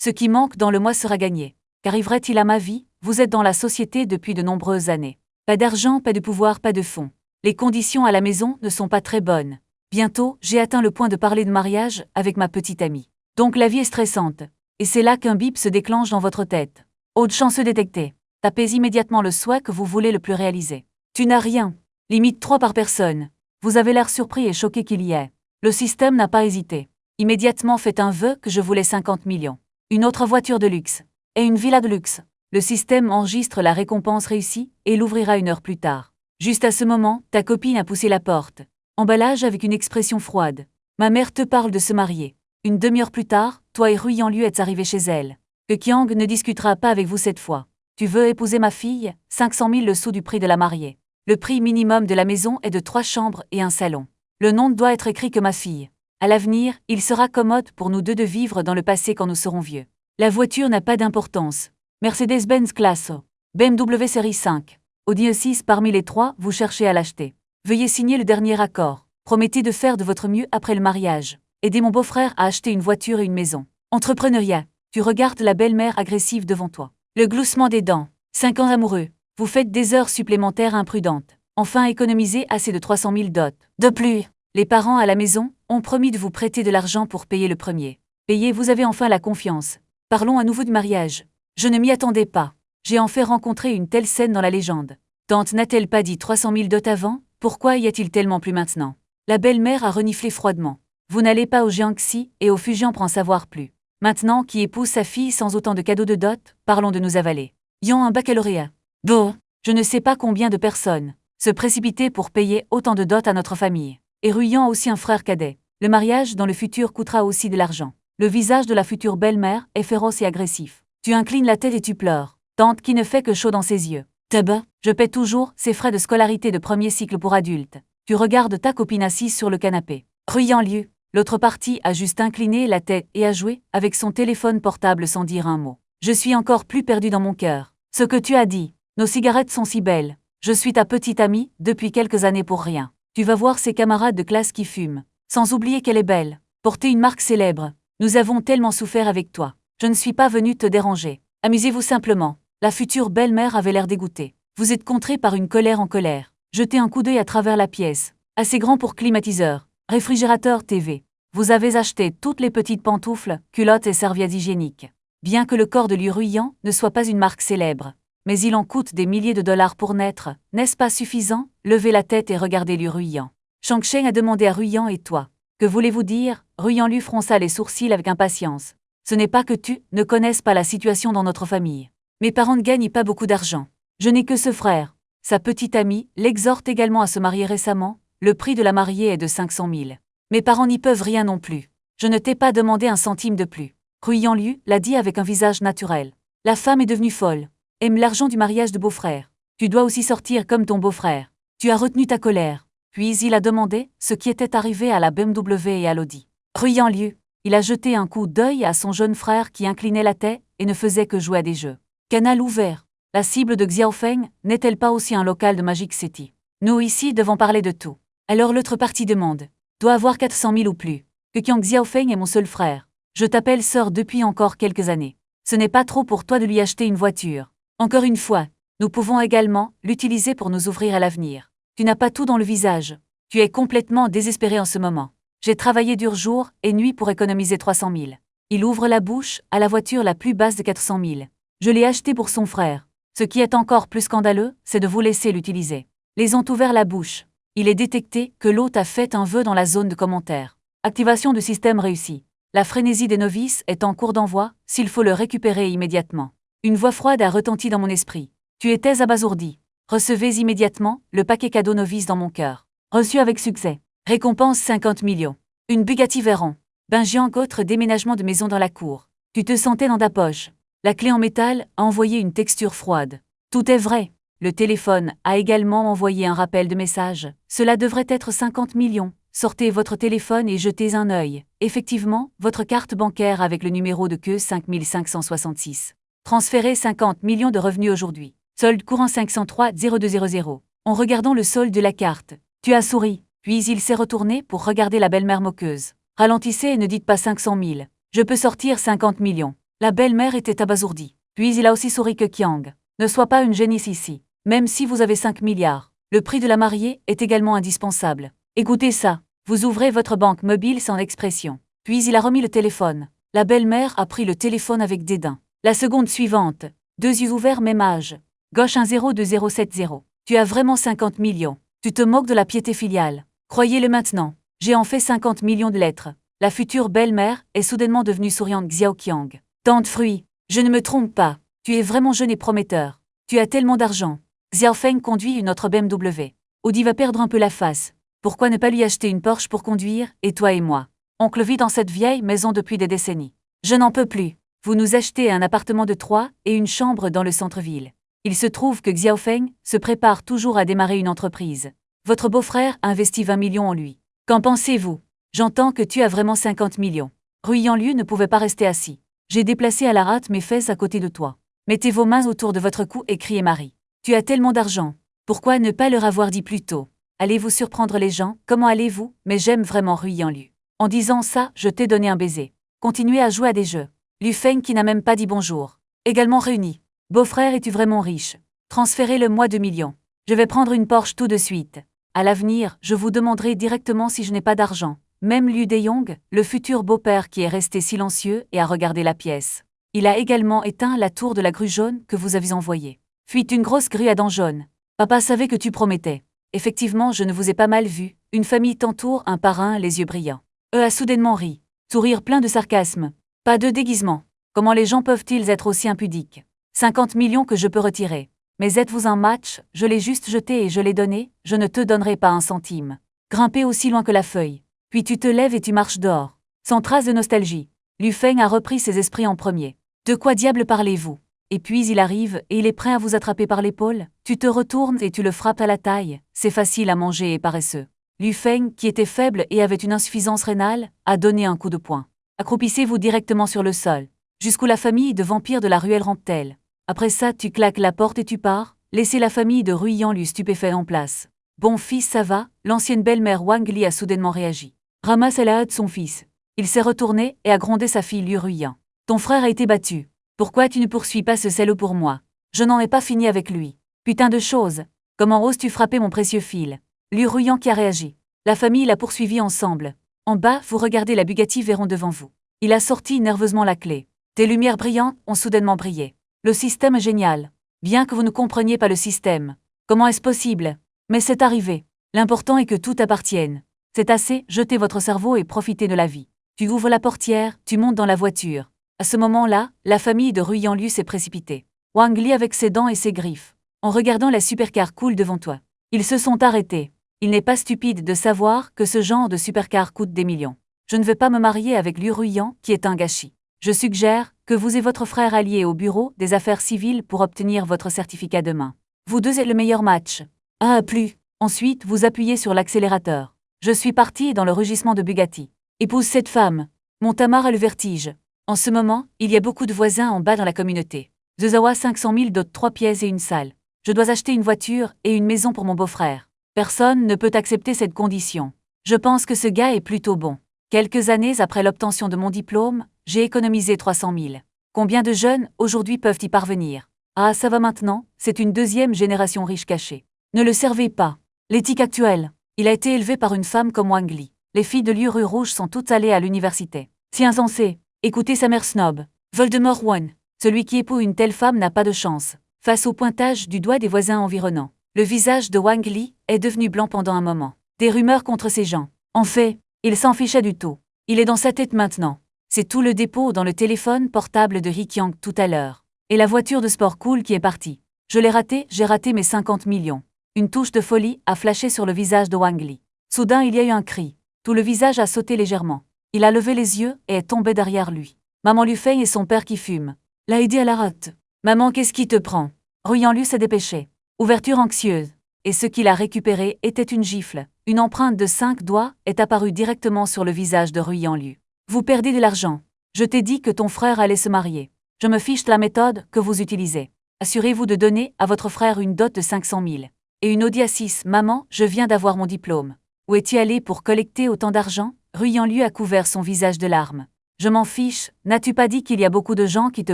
Ce qui manque dans le mois sera gagné. Qu'arriverait-il à ma vie? Vous êtes dans la société depuis de nombreuses années. Pas d'argent, pas de pouvoir, pas de fonds. Les conditions à la maison ne sont pas très bonnes. Bientôt, j'ai atteint le point de parler de mariage avec ma petite amie. Donc la vie est stressante. Et c'est là qu'un bip se déclenche dans votre tête. Autre chanceux détecté. Tapez immédiatement le souhait que vous voulez le plus réaliser. Tu n'as rien. Limite 3 par personne. Vous avez l'air surpris et choqué qu'il y ait. Le système n'a pas hésité. Immédiatement faites un vœu que je voulais 50 millions. Une autre voiture de luxe. Et une villa de luxe. Le système enregistre la récompense réussie et l'ouvrira 1 heure plus tard. Juste à ce moment, ta copine a poussé la porte. Emballage avec une expression froide. Ma mère te parle de se marier. Une demi-heure plus tard, toi et Rui Yanliu êtes arrivés chez elle. Que Qiang ne discutera pas avec vous cette fois. Tu veux épouser ma fille? 500 000 le sou du prix de la mariée. Le prix minimum de la maison est de 3 chambres et un salon. Le nom doit être écrit que ma fille. À l'avenir, il sera commode pour nous deux de vivre dans le passé quand nous serons vieux. La voiture n'a pas d'importance. Mercedes-Benz Classe O. BMW Série 5. Audi E6 parmi les 3, vous cherchez à l'acheter. Veuillez signer le dernier accord. Promettez de faire de votre mieux après le mariage. Aidez mon beau-frère à acheter une voiture et une maison. Entrepreneuriat. Tu regardes la belle-mère agressive devant toi. Le gloussement des dents. 5 ans amoureux. Vous faites des heures supplémentaires imprudentes. Enfin économisez assez de 300 000 dots. De plus, les parents à la maison ont promis de vous prêter de l'argent pour payer le premier. Payez, vous avez enfin la confiance. Parlons à nouveau du mariage. Je ne m'y attendais pas. J'ai enfin rencontré une telle scène dans la légende. Tante n'a-t-elle pas dit 300 000 dots avant? Pourquoi y a-t-il tellement plus maintenant? La belle-mère a reniflé froidement. Vous n'allez pas au Jiangxi et au Fujian pour en savoir plus. Maintenant, qui épouse sa fille sans autant de cadeaux de dot? Parlons de nous avaler. Ayant un baccalauréat. Bon, je ne sais pas combien de personnes se précipiter pour payer autant de dot à notre famille. Et Ruyan a aussi un frère cadet. Le mariage dans le futur coûtera aussi de l'argent. Le visage de la future belle-mère est féroce et agressif. Tu inclines la tête et tu pleures. Tante qui ne fait que chaud dans ses yeux. Tabac, je paie toujours ses frais de scolarité de premier cycle pour adultes. Tu regardes ta copine assise sur le canapé. Ruyan lieu. L'autre partie a juste incliné la tête et a joué avec son téléphone portable sans dire un mot. Je suis encore plus perdu dans mon cœur. Ce que tu as dit. Nos cigarettes sont si belles. Je suis ta petite amie depuis quelques années pour rien. Tu vas voir ses camarades de classe qui fument. Sans oublier qu'elle est belle. Porter une marque célèbre. Nous avons tellement souffert avec toi. Je ne suis pas venue te déranger. Amusez-vous simplement. La future belle-mère avait l'air dégoûtée. Vous êtes contrée par une colère en colère. Jetez un coup d'œil à travers la pièce. Assez grand pour climatiseur, réfrigérateur, TV. Vous avez acheté toutes les petites pantoufles, culottes et serviettes hygiéniques. Bien que le corps de Liu Ruyan ne soit pas une marque célèbre. Mais il en coûte des milliers de dollars pour naître. N'est-ce pas suffisant? Levez la tête et regardez Liu Ruyan. Shangsheng a demandé à Ruyan et toi. Que voulez-vous dire? Ruyan lui fronça les sourcils avec impatience. Ce n'est pas que tu ne connaisses pas la situation dans notre famille. Mes parents ne gagnent pas beaucoup d'argent. Je n'ai que ce frère. Sa petite amie l'exhorte également à se marier récemment. Le prix de la mariée est de 500 000. Mes parents n'y peuvent rien non plus. Je ne t'ai pas demandé un centime de plus. Ruyan Liu l'a dit avec un visage naturel. La femme est devenue folle. Aime l'argent du mariage de beau-frère. Tu dois aussi sortir comme ton beau-frère. Tu as retenu ta colère. Puis il a demandé ce qui était arrivé à la BMW et à l'Audi. Ruyan Liu. Il a jeté un coup d'œil à son jeune frère qui inclinait la tête et ne faisait que jouer à des jeux. Canal ouvert. La cible de Xiaofeng n'est-elle pas aussi un local de Magic City? Nous ici devons parler de tout. Alors l'autre partie demande. Doit avoir 400 000 ou plus. Que Qiang Xiaofeng est mon seul frère. Je t'appelle sœur depuis encore quelques années. Ce n'est pas trop pour toi de lui acheter une voiture. Encore une fois, nous pouvons également l'utiliser pour nous ouvrir à l'avenir. Tu n'as pas tout dans le visage. Tu es complètement désespéré en ce moment. J'ai travaillé dur jour et nuit pour économiser 300 000. Il ouvre la bouche à la voiture la plus basse de 400 000. Je l'ai achetée pour son frère. Ce qui est encore plus scandaleux, c'est de vous laisser l'utiliser. Les ont ouvert la bouche. Il est détecté que l'hôte a fait un vœu dans la zone de commentaires. Activation du système réussie. La frénésie des novices est en cours d'envoi, s'il faut le récupérer immédiatement. Une voix froide a retenti dans mon esprit. Tu étais abasourdi. Recevez immédiatement le paquet cadeau novice dans mon cœur. Reçu avec succès. Récompense 50 millions. Une Bugatti Veyron. Benjiang autre déménagement de maison dans la cour. Tu te sentais dans ta poche. La clé en métal a envoyé une texture froide. Tout est vrai. Le téléphone a également envoyé un rappel de message. Cela devrait être 50 millions. Sortez votre téléphone et jetez un œil. Effectivement, votre carte bancaire avec le numéro de queue 5566. Transférez 50 millions de revenus aujourd'hui. Solde courant 503 0200. En regardant le solde de la carte, tu as souri, puis il s'est retourné pour regarder la belle-mère moqueuse. Ralentissez et ne dites pas 500 000. Je peux sortir 50 millions. La belle-mère était abasourdie. Puis il a aussi souri que Kiang. Ne sois pas une génisse ici. Même si vous avez 5 milliards. Le prix de la mariée est également indispensable. Écoutez ça. Vous ouvrez votre banque mobile sans expression. Puis il a remis le téléphone. La belle-mère a pris le téléphone avec dédain. La seconde suivante. 2 yeux ouverts même âge. Gauche 102070. Tu as vraiment 50 millions. Tu te moques de la piété filiale. Croyez-le maintenant. J'ai en fait 50 millions de lettres. La future belle-mère est soudainement devenue souriante Xiao Qiang. Tant de fruits. Je ne me trompe pas. Tu es vraiment jeune et prometteur. Tu as tellement d'argent. Xiao Feng conduit une autre BMW. Audi va perdre un peu la face. Pourquoi ne pas lui acheter une Porsche pour conduire, et toi et moi? Oncle vit dans cette vieille maison depuis des décennies. Je n'en peux plus. Vous nous achetez un appartement de 3 et une chambre dans le centre-ville. Il se trouve que Xiao Feng se prépare toujours à démarrer une entreprise. Votre beau-frère a investi 20 millions en lui. Qu'en pensez-vous? J'entends que tu as vraiment 50 millions. Rui Yanliu ne pouvait pas rester assis. J'ai déplacé à la rate mes fesses à côté de toi. Mettez vos mains autour de votre cou et criez Marie. Tu as tellement d'argent. Pourquoi ne pas leur avoir dit plus tôt? Allez-vous surprendre les gens? Comment allez-vous? Mais j'aime vraiment Rui Yanliu. En disant ça, je t'ai donné un baiser. Continuez à jouer à des jeux. Liu Feng qui n'a même pas dit bonjour. Également réuni. Beau-frère, es-tu vraiment riche? Transférez-le-moi 2 millions. Je vais prendre une Porsche tout de suite. À l'avenir, je vous demanderai directement si je n'ai pas d'argent. Même Liu Deyong, le futur beau-père qui est resté silencieux et a regardé la pièce. Il a également éteint la tour de la grue jaune que vous avez envoyée. Fuit une grosse grue à dents jaunes. Papa savait que tu promettais. Effectivement, je ne vous ai pas mal vu. Une famille t'entoure un par un, les yeux brillants. Eux a soudainement ri. Sourire plein de sarcasme. Pas de déguisement. Comment les gens peuvent-ils être aussi impudiques? 50 millions que je peux retirer. Mais êtes-vous un match? Je l'ai juste jeté et je l'ai donné, je ne te donnerai pas un centime. Grimper aussi loin que la feuille. Puis tu te lèves et tu marches dehors. Sans trace de nostalgie. Liu Feng a repris ses esprits en premier. De quoi diable parlez-vous? Et puis il arrive et il est prêt à vous attraper par l'épaule. Tu te retournes et tu le frappes à la taille. C'est facile à manger et paresseux. Liu Feng, qui était faible et avait une insuffisance rénale, a donné un coup de poing. Accroupissez-vous directement sur le sol. Jusqu'où la famille de vampires de la ruelle rampe-t-elle? Après ça, tu claques la porte et tu pars. Laissez la famille de Rui Yanliu stupéfait en place. Bon fils, ça va? L'ancienne belle-mère Wang Li a soudainement réagi. Ramasse la hâte son fils. Il s'est retourné et a grondé sa fille Liu Ruyan. Ton frère a été battu. Pourquoi tu ne poursuis pas ce salaud pour moi? Je n'en ai pas fini avec lui. Putain de chose. Comment oses-tu frapper mon précieux fil? Liu Ruyan qui a réagi. La famille l'a poursuivi ensemble. En bas, vous regardez la Bugatti Veyron devant vous. Il a sorti nerveusement la clé. Des lumières brillantes ont soudainement brillé. Le système est génial. Bien que vous ne compreniez pas le système. Comment est-ce possible? Mais c'est arrivé. L'important est que tout appartienne. C'est assez, jetez votre cerveau et profitez de la vie. Tu ouvres la portière, tu montes dans la voiture. À ce moment-là, la famille de Rui Yanliu s'est précipitée. Wang Li avec ses dents et ses griffes. En regardant la supercar cool devant toi. Ils se sont arrêtés. Il n'est pas stupide de savoir que ce genre de supercar coûte des millions. Je ne veux pas me marier avec Liu Ruyan, qui est un gâchis. Je suggère que vous et votre frère alliez au bureau des affaires civiles pour obtenir votre certificat demain. Vous deux êtes le meilleur match. Ah, plus. Ensuite, vous appuyez sur l'accélérateur. Je suis parti dans le rugissement de Bugatti. Épouse cette femme. Mon Tamar a le vertige. En ce moment, il y a beaucoup de voisins en bas dans la communauté. Zezawa 500 000 dots 3 pièces et une salle. Je dois acheter une voiture et une maison pour mon beau-frère. Personne ne peut accepter cette condition. Je pense que ce gars est plutôt bon. Quelques années après l'obtention de mon diplôme, j'ai économisé 300 000. Combien de jeunes, aujourd'hui, peuvent y parvenir? Ah, ça va maintenant, c'est une deuxième génération riche cachée. Ne le servez pas. L'éthique actuelle. Il a été élevé par une femme comme Wang Li. Les filles de Liu Rouge sont toutes allées à l'université. Si insensé. Écoutez sa mère snob. Voldemort One. Celui qui épouse une telle femme n'a pas de chance. Face au pointage du doigt des voisins environnants. Le visage de Wang Li est devenu blanc pendant un moment. Des rumeurs contre ces gens. En fait, il s'en fichait du tout. Il est dans sa tête maintenant. C'est tout le dépôt dans le téléphone portable de Rikyang tout à l'heure. Et la voiture de sport cool qui est partie. Je l'ai raté, j'ai raté mes 50 millions. Une touche de folie a flashé sur le visage de Wang Li. Soudain, il y a eu un cri. Tout le visage a sauté légèrement. Il a levé les yeux et est tombé derrière lui. Maman Liu Fei et son père qui fument. L'a aidé à la rate. Maman, qu'est-ce qui te prend? Rui Yanliu s'est dépêché. Ouverture anxieuse. Et ce qu'il a récupéré était une gifle. Une empreinte de 5 doigts est apparue directement sur le visage de Rui Yanliu. Vous perdez de l'argent. Je t'ai dit que ton frère allait se marier. Je me fiche de la méthode que vous utilisez. Assurez-vous de donner à votre frère une dot de 500 000. Et une Audi A6. Maman, je viens d'avoir mon diplôme. Où es-tu allé pour collecter autant d'argent? Rui Yanliu a couvert son visage de larmes. Je m'en fiche, n'as-tu pas dit qu'il y a beaucoup de gens qui te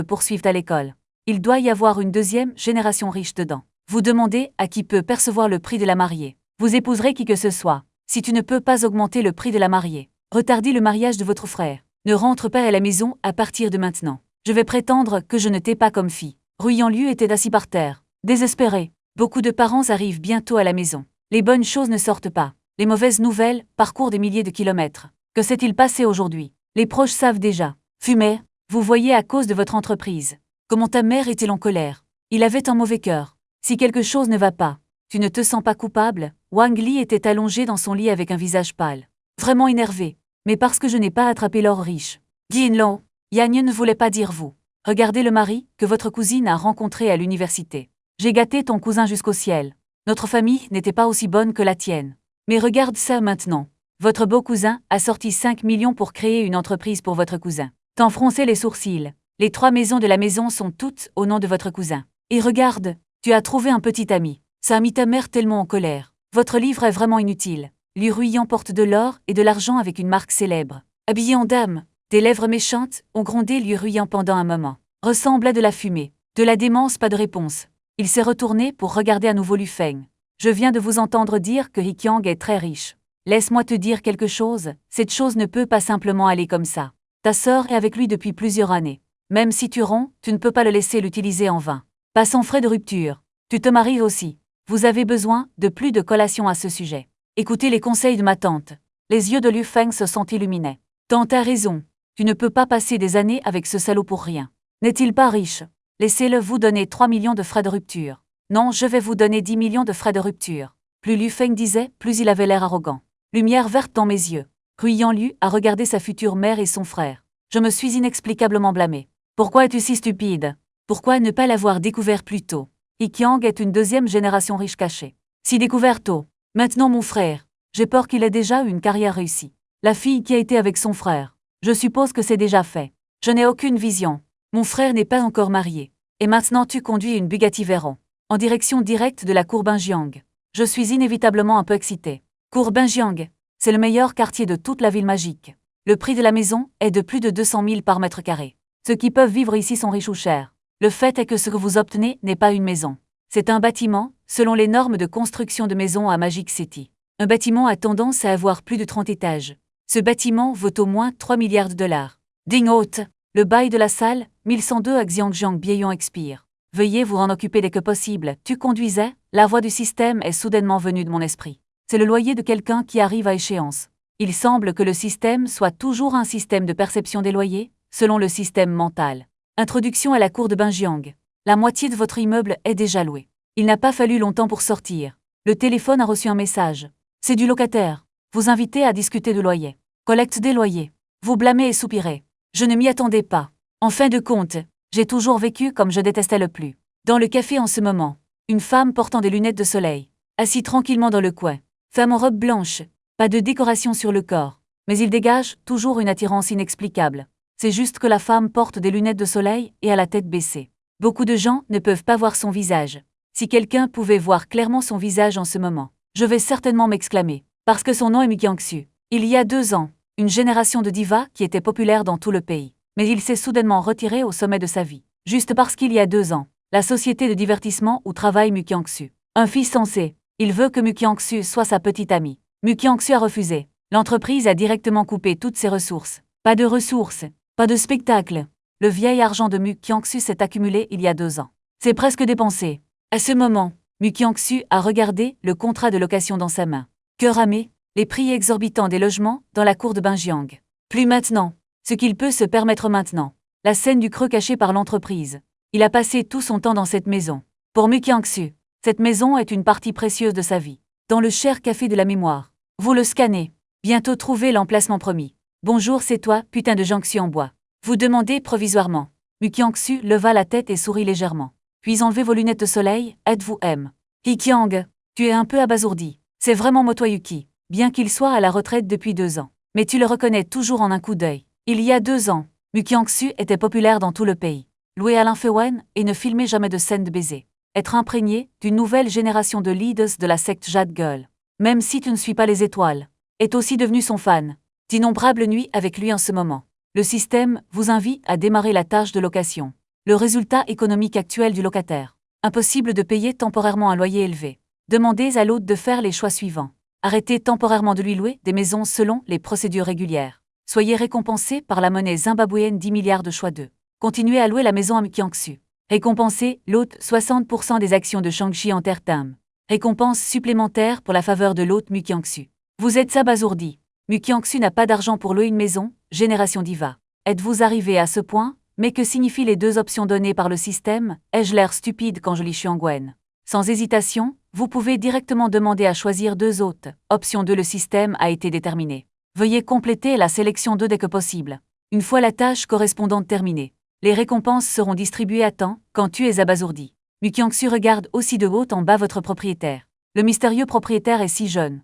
poursuivent à l'école? Il doit y avoir une deuxième génération riche dedans. Vous demandez à qui peut percevoir le prix de la mariée. Vous épouserez qui que ce soit. Si tu ne peux pas augmenter le prix de la mariée, retardez le mariage de votre frère. Ne rentre pas à la maison à partir de maintenant. Je vais prétendre que je ne t'ai pas comme fille. Ruyant-Liu était assis par terre, désespéré. Beaucoup de parents arrivent bientôt à la maison. Les bonnes choses ne sortent pas. Les mauvaises nouvelles parcourent des milliers de kilomètres. Que s'est-il passé aujourd'hui? Les proches savent déjà. Fumer, vous voyez à cause de votre entreprise. Comment ta mère était en colère. Il avait un mauvais cœur. Si quelque chose ne va pas, tu ne te sens pas coupable? Wang Li était allongé dans son lit avec un visage pâle. Vraiment énervé. Mais parce que je n'ai pas attrapé l'or riche. Yin-Lo, Yang ne voulait pas dire vous. Regardez le mari que votre cousine a rencontré à l'université. J'ai gâté ton cousin jusqu'au ciel. Notre famille n'était pas aussi bonne que la tienne. Mais regarde ça maintenant. Votre beau cousin a sorti 5 millions pour créer une entreprise pour votre cousin. T'en fronçais les sourcils. Les 3 maisons de la maison sont toutes au nom de votre cousin. Et regarde, tu as trouvé un petit ami. Ça a mis ta mère tellement en colère. Votre livre est vraiment inutile. Lui Ruyant porte de l'or et de l'argent avec une marque célèbre. Habillé en dame, des lèvres méchantes ont grondé Liu Ruyant pendant un moment. Ressemble à de la fumée. De la démence, pas de réponse. Il s'est retourné pour regarder à nouveau Lu Feng. Je viens de vous entendre dire que Hikiang est très riche. Laisse-moi te dire quelque chose, cette chose ne peut pas simplement aller comme ça. Ta sœur est avec lui depuis plusieurs années. Même si tu romps, tu ne peux pas le laisser l'utiliser en vain. Pas sans frais de rupture. Tu te maries aussi. Vous avez besoin de plus de collations à ce sujet. Écoutez les conseils de ma tante. Les yeux de Lu Feng se sont illuminés. Tante a raison. Tu ne peux pas passer des années avec ce salaud pour rien. N'est-il pas riche? Laissez-le vous donner 3 millions de frais de rupture. Non, je vais vous donner 10 millions de frais de rupture. Plus Lu Feng disait, plus il avait l'air arrogant. Lumière verte dans mes yeux. Ruyant-Liu a regardé sa future mère et son frère. Je me suis inexplicablement blâmé. Pourquoi es-tu si stupide? Pourquoi ne pas l'avoir découvert plus tôt? Hikiang est une deuxième génération riche cachée. Si découvert tôt. Maintenant mon frère. J'ai peur qu'il ait déjà une carrière réussie. La fille qui a été avec son frère. Je suppose que c'est déjà fait. Je n'ai aucune vision. Mon frère n'est pas encore marié. Et maintenant tu conduis une Bugatti Veyron. En direction directe de la cour Binjiang. Je suis inévitablement un peu excité. Cour Binjiang, c'est le meilleur quartier de toute la ville magique. Le prix de la maison est de plus de 200 000 par mètre carré. Ceux qui peuvent vivre ici sont riches ou chers. Le fait est que ce que vous obtenez n'est pas une maison. C'est un bâtiment, selon les normes de construction de maisons à Magic City. Un bâtiment a tendance à avoir plus de 30 étages. Ce bâtiment vaut au moins 3 milliards de dollars. Ding haute, le bail de la salle, 1102 à Xiangjiang Bieyon expire. Veuillez vous en occuper dès que possible. Tu conduisais, la voix du système est soudainement venue de mon esprit. C'est le loyer de quelqu'un qui arrive à échéance. Il semble que le système soit toujours un système de perception des loyers, selon le système mental. Introduction à la cour de Binjiang. La moitié de votre immeuble est déjà loué. Il n'a pas fallu longtemps pour sortir. Le téléphone a reçu un message. C'est du locataire. Vous invitez à discuter de loyer. Collecte des loyers. Vous blâmez et soupirez. Je ne m'y attendais pas. En fin de compte, j'ai toujours vécu comme je détestais le plus. Dans le café en ce moment, une femme portant des lunettes de soleil, assise tranquillement dans le coin. Femme en robe blanche, pas de décoration sur le corps, mais il dégage toujours une attirance inexplicable. C'est juste que la femme porte des lunettes de soleil et a la tête baissée. Beaucoup de gens ne peuvent pas voir son visage. Si quelqu'un pouvait voir clairement son visage en ce moment, je vais certainement m'exclamer, parce que son nom est Mykyangsu. Il y a 2 ans, une génération de divas qui était populaire dans tout le pays, mais il s'est soudainement retiré au sommet de sa vie, juste parce qu'il y a 2 ans, la société de divertissement où travaille Mykyangsu. Un fils censé. Il veut que Mykyangsu soit sa petite amie. Mykyangsu a refusé. L'entreprise a directement coupé toutes ses ressources. Pas de ressources, pas de spectacle. Le vieil argent de Mykyangsu s'est accumulé il y a 2 ans. C'est presque dépensé. À ce moment, Mykyangsu a regardé le contrat de location dans sa main. Cœur amé, les prix exorbitants des logements dans la cour de Binjiang. Plus maintenant. Ce qu'il peut se permettre maintenant. La scène du creux caché par l'entreprise. Il a passé tout son temps dans cette maison. Pour Mykyangsu, cette maison est une partie précieuse de sa vie. Dans le cher café de la mémoire. Vous le scannez. Bientôt trouver l'emplacement promis. Bonjour, c'est toi, putain de Jiangsu en bois. Vous demandez provisoirement. Mykyangsu leva la tête et sourit légèrement. Puis enlevez vos lunettes de soleil, êtes-vous M. Hikiang, tu es un peu abasourdi. C'est vraiment Motoyuki, bien qu'il soit à la retraite depuis 2 ans. Mais tu le reconnais toujours en un coup d'œil. Il y a 2 ans, Mykyangsu était populaire dans tout le pays. Loué Alain Fewen et ne filmait jamais de scène de baiser. Être imprégné d'une nouvelle génération de leaders de la secte Jade Girl, même si tu ne suis pas les étoiles, est aussi devenu son fan. D'innombrables nuits avec lui en ce moment. Le système vous invite à démarrer la tâche de location. Le résultat économique actuel du locataire. Impossible de payer temporairement un loyer élevé. Demandez à l'hôte de faire les choix suivants. Arrêtez temporairement de lui louer des maisons selon les procédures régulières. Soyez récompensé par la monnaie zimbabwéenne 10 milliards de choix 2. Continuez à louer la maison à Mukiangsu. Récompensez l'hôte 60% des actions de Shangchi Entertainment. Récompense supplémentaire pour la faveur de l'hôte Mukiangsu. Vous êtes abasourdi. Mukiangsu n'a pas d'argent pour louer une maison, génération diva. Êtes-vous arrivé à ce point? Mais que signifient les deux options données par le système? Ai-je l'air stupide quand je lis Xuangwen? Sans hésitation, vous pouvez directement demander à choisir deux hôtes. Option 2. Le système a été déterminé. Veuillez compléter la sélection 2 dès que possible. Une fois la tâche correspondante terminée, les récompenses seront distribuées à temps quand tu es abasourdi. Mukiangsu regarde aussi de haut en bas votre propriétaire. Le mystérieux propriétaire est si jeune.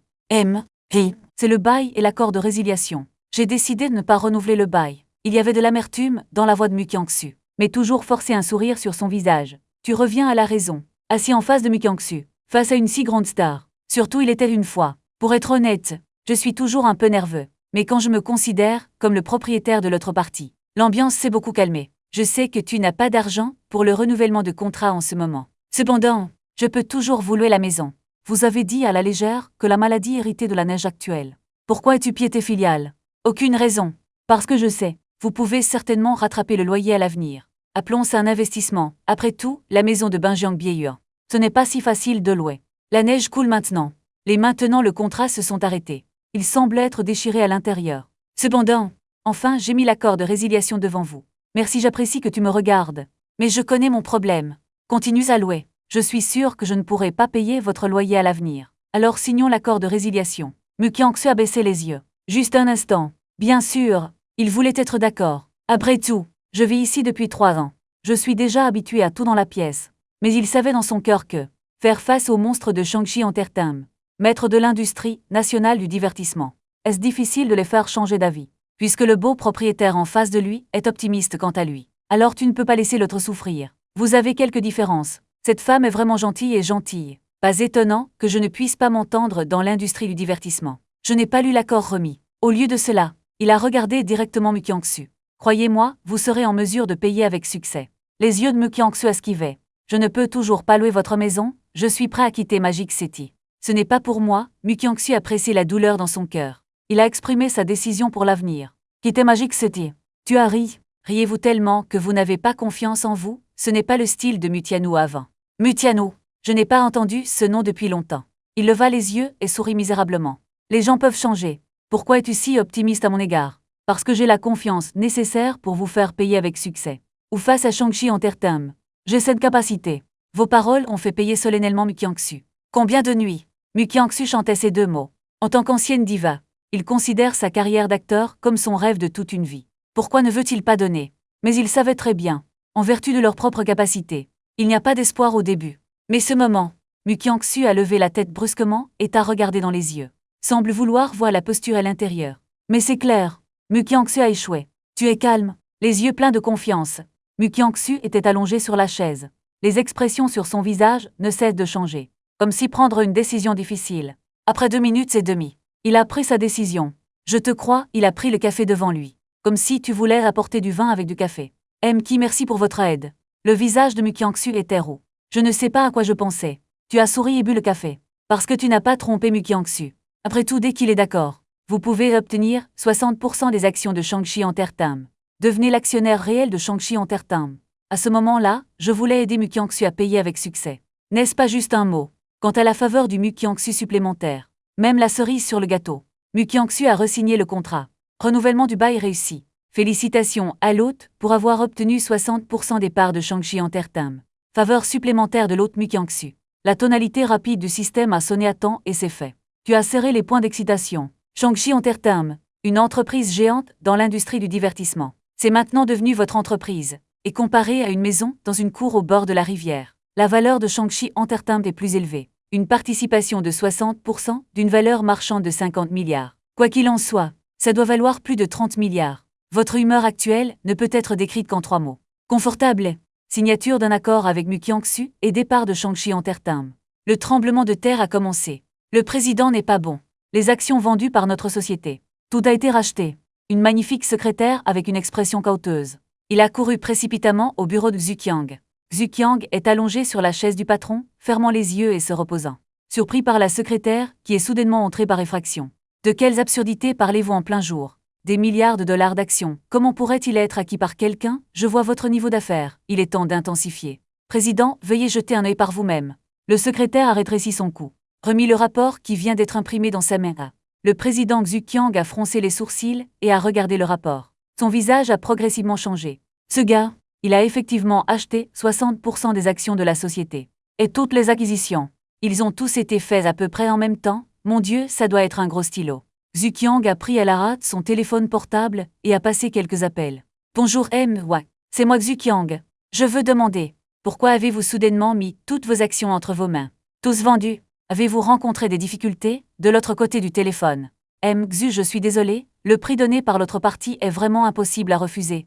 C'est le bail et l'accord de résiliation. J'ai décidé de ne pas renouveler le bail. Il y avait de l'amertume dans la voix de Mukiangsu, mais toujours forcé un sourire sur son visage. Tu reviens à la raison. Assis en face de Mukiangsu, face à une si grande star. Surtout il était une fois. Pour être honnête, je suis toujours un peu nerveux. Mais quand je me considère comme le propriétaire de l'autre partie, l'ambiance s'est beaucoup calmée. Je sais que tu n'as pas d'argent pour le renouvellement de contrat en ce moment. Cependant, je peux toujours vous louer la maison. Vous avez dit à la légère que la maladie héritait de la neige actuelle. Pourquoi es-tu piété filiale? Aucune raison. Parce que je sais. Vous pouvez certainement rattraper le loyer à l'avenir. Appelons ça un investissement. Après tout, la maison de Benjiang Bieyur. Ce n'est pas si facile de louer. La neige coule maintenant. Maintenant le contrat se sont arrêtés. Il semble être déchiré à l'intérieur. Cependant, enfin j'ai mis l'accord de résiliation devant vous. Merci, j'apprécie que tu me regardes. Mais je connais mon problème. Continue à louer. Je suis sûr que je ne pourrai pas payer votre loyer à l'avenir. Alors signons l'accord de résiliation. Mukiangsu a baissé les yeux. Juste un instant. Bien sûr. Il voulait être d'accord. Après tout, je vis ici depuis 3 ans. Je suis déjà habitué à tout dans la pièce. Mais il savait dans son cœur que faire face au monstre de Shangchi Entertainment, maître de l'industrie nationale du divertissement, est-ce difficile de les faire changer d'avis? Puisque le beau propriétaire en face de lui est optimiste quant à lui. Alors tu ne peux pas laisser l'autre souffrir. Vous avez quelques différences. Cette femme est vraiment gentille et gentille. Pas étonnant que je ne puisse pas m'entendre dans l'industrie du divertissement. Je n'ai pas lu l'accord remis. Au lieu de cela, il a regardé directement Mukiangsu. Croyez-moi, vous serez en mesure de payer avec succès. Les yeux de Mukiangsu esquivaient. Je ne peux toujours pas louer votre maison, je suis prêt à quitter Magic City. Ce n'est pas pour moi, Mukiangsu a pressé la douleur dans son cœur. Il a exprimé sa décision pour l'avenir. Quitter Magic City. Tu as ri. Riez-vous tellement que vous n'avez pas confiance en vous? Ce n'est pas le style de Mutiano avant. Mutiano. Je n'ai pas entendu ce nom depuis longtemps. Il leva les yeux et sourit misérablement. Les gens peuvent changer. Pourquoi es-tu si optimiste à mon égard? Parce que j'ai la confiance nécessaire pour vous faire payer avec succès. Ou face à Shangchi Entertainment. J'ai cette capacité. Vos paroles ont fait payer solennellement Mukiangsu. Combien de nuits? Mukiangsu chantait ces 2 mots. En tant qu'ancienne diva, il considère sa carrière d'acteur comme son rêve de toute une vie. Pourquoi ne veut-il pas donner? Mais il savait très bien, en vertu de leur propre capacité, il n'y a pas d'espoir au début. Mais ce moment, Mukiangsu a levé la tête brusquement et t'a regardé dans les yeux. Semble vouloir voir la posture à l'intérieur. Mais c'est clair, Mukiangsu a échoué. Tu es calme, les yeux pleins de confiance. Mukiangsu était allongé sur la chaise. Les expressions sur son visage ne cessent de changer. Comme si prendre une décision difficile. Après 2 minutes et demie, il a pris sa décision. Je te crois, il a pris le café devant lui. Comme si tu voulais apporter du vin avec du café. Mki, merci pour votre aide. Le visage de Mukiangsu était roux. Je ne sais pas à quoi je pensais. Tu as souri et bu le café. Parce que tu n'as pas trompé Mukiangsu. Après tout, dès qu'il est d'accord, vous pouvez obtenir 60% des actions de Shangchi Entertainment. Devenez l'actionnaire réel de Shangchi Entertainment. À ce moment-là, je voulais aider Mukiangsu à payer avec succès. N'est-ce pas juste un mot? Quant à la faveur du Mukiangsu supplémentaire, même la cerise sur le gâteau, Mukiangsu a re-signé le contrat. Renouvellement du bail réussi. Félicitations à l'hôte pour avoir obtenu 60% des parts de Shangchi Entertainment. Faveur supplémentaire de l'hôte Mukiangsu. La tonalité rapide du système a sonné à temps et c'est fait. Tu as serré les points d'excitation. Shangchi Entertainment, une entreprise géante dans l'industrie du divertissement. C'est maintenant devenu votre entreprise. Et comparé à une maison dans une cour au bord de la rivière, la valeur de Shangchi Entertainment est plus élevée. Une participation de 60% d'une valeur marchande de 50 milliards. Quoi qu'il en soit, ça doit valoir plus de 30 milliards. Votre humeur actuelle ne peut être décrite qu'en 3 mots. Confortable. Signature d'un accord avec Mukiangsu et départ de Shangchi Entertainment. Le tremblement de terre a commencé. Le président n'est pas bon. Les actions vendues par notre société. Tout a été racheté. une magnifique secrétaire avec une expression cauteuse. Il a couru précipitamment au bureau de Xu Qiang. Xu Qiang est allongé sur la chaise du patron, fermant les yeux et se reposant. Surpris par la secrétaire, qui est soudainement entrée par effraction. De quelles absurdités parlez-vous en plein jour? Des milliards de dollars d'actions. Comment pourrait-il être acquis par quelqu'un? Je vois votre niveau d'affaires. Il est temps d'intensifier. Président, veuillez jeter un œil par vous-même. Le secrétaire a rétréci son cou. Remis le rapport qui vient d'être imprimé dans sa main. Le président Xu Qiang a froncé les sourcils et a regardé le rapport. Son visage a progressivement changé. Ce gars, il a effectivement acheté 60% des actions de la société. Et toutes les acquisitions. Ils ont tous été faits à peu près en même temps. Mon Dieu, ça doit être un gros stylo. Xu Qiang a pris à la rate son téléphone portable et a passé quelques appels. Bonjour ouais, c'est moi Xu Qiang. Je veux demander, pourquoi avez-vous soudainement mis toutes vos actions entre vos mains? Tous vendus? Avez-vous rencontré des difficultés? De l'autre côté du téléphone. Xu, je suis désolé, le prix donné par l'autre partie est vraiment impossible à refuser.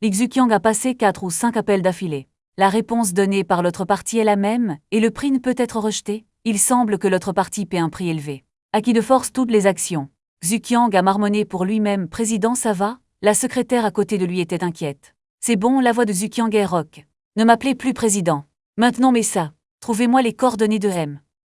Xu Qiang a passé 4 ou 5 appels d'affilée. La réponse donnée par l'autre partie est la même, et le prix ne peut être rejeté. Il semble que l'autre partie paie un prix élevé. Acquis de force toutes les actions. Xu Qiang a marmonné pour lui-même. Président, ça va? La secrétaire à côté de lui était inquiète. C'est bon, la voix de Xu Qiang est rock. Ne m'appelez plus président. Maintenant mais ça. Trouvez-moi les coordonnées de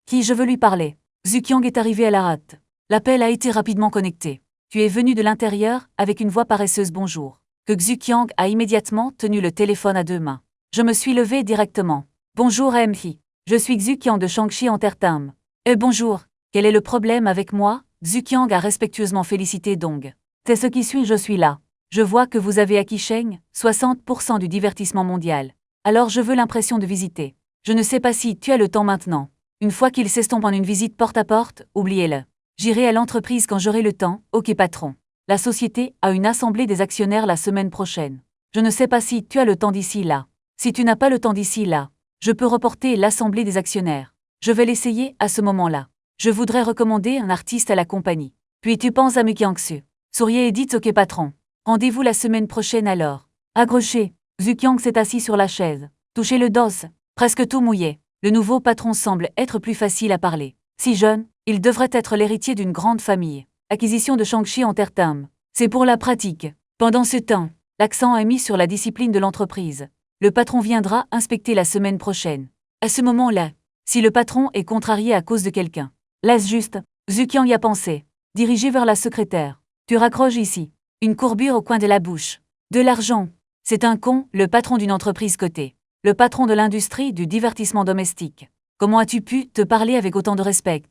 qui je veux lui parler. Xu Qiang est arrivé à la rate. L'appel a été rapidement connecté. Tu es venu de l'intérieur, avec une voix paresseuse bonjour. Que Xu Qiang a immédiatement tenu le téléphone à 2 mains. Je me suis levé directement. Bonjour Hi. Je suis Xu Qiang de Shangxi Entertainment. Bonjour. Quel est le problème avec moi? Xu Qiang a respectueusement félicité Dong. C'est ce qui suit, je suis là. Je vois que vous avez acquis Sheng, 60% du divertissement mondial. Alors je veux l'impression de visiter. Je ne sais pas si tu as le temps maintenant. Une fois qu'il s'estompe en une visite porte à porte, oubliez-le. J'irai à l'entreprise quand j'aurai le temps, ok patron. La société a une assemblée des actionnaires la semaine prochaine. Je ne sais pas si tu as le temps d'ici là. Si tu n'as pas le temps d'ici là, je peux reporter l'assemblée des actionnaires. Je vais l'essayer à ce moment-là. Je voudrais recommander un artiste à la compagnie. Puis tu penses à Mu Qiangsu. Souriez et dites ok patron. Rendez-vous la semaine prochaine alors. Accroché. Xu Qiang s'est assis sur la chaise. Touchez le dos. Presque tout mouillé. Le nouveau patron semble être plus facile à parler. Si jeune, il devrait être l'héritier d'une grande famille. Acquisition de Shangxi Entertainment. C'est pour la pratique. Pendant ce temps, l'accent est mis sur la discipline de l'entreprise. Le patron viendra inspecter la semaine prochaine. À ce moment-là, si le patron est contrarié à cause de quelqu'un, laisse juste. Xu Qiang y a pensé. Dirigé vers la secrétaire. Tu raccroches ici. Une courbure au coin de la bouche. De l'argent. C'est un con, le patron d'une entreprise cotée. Le patron de l'industrie du divertissement domestique. Comment as-tu pu te parler avec autant de respect?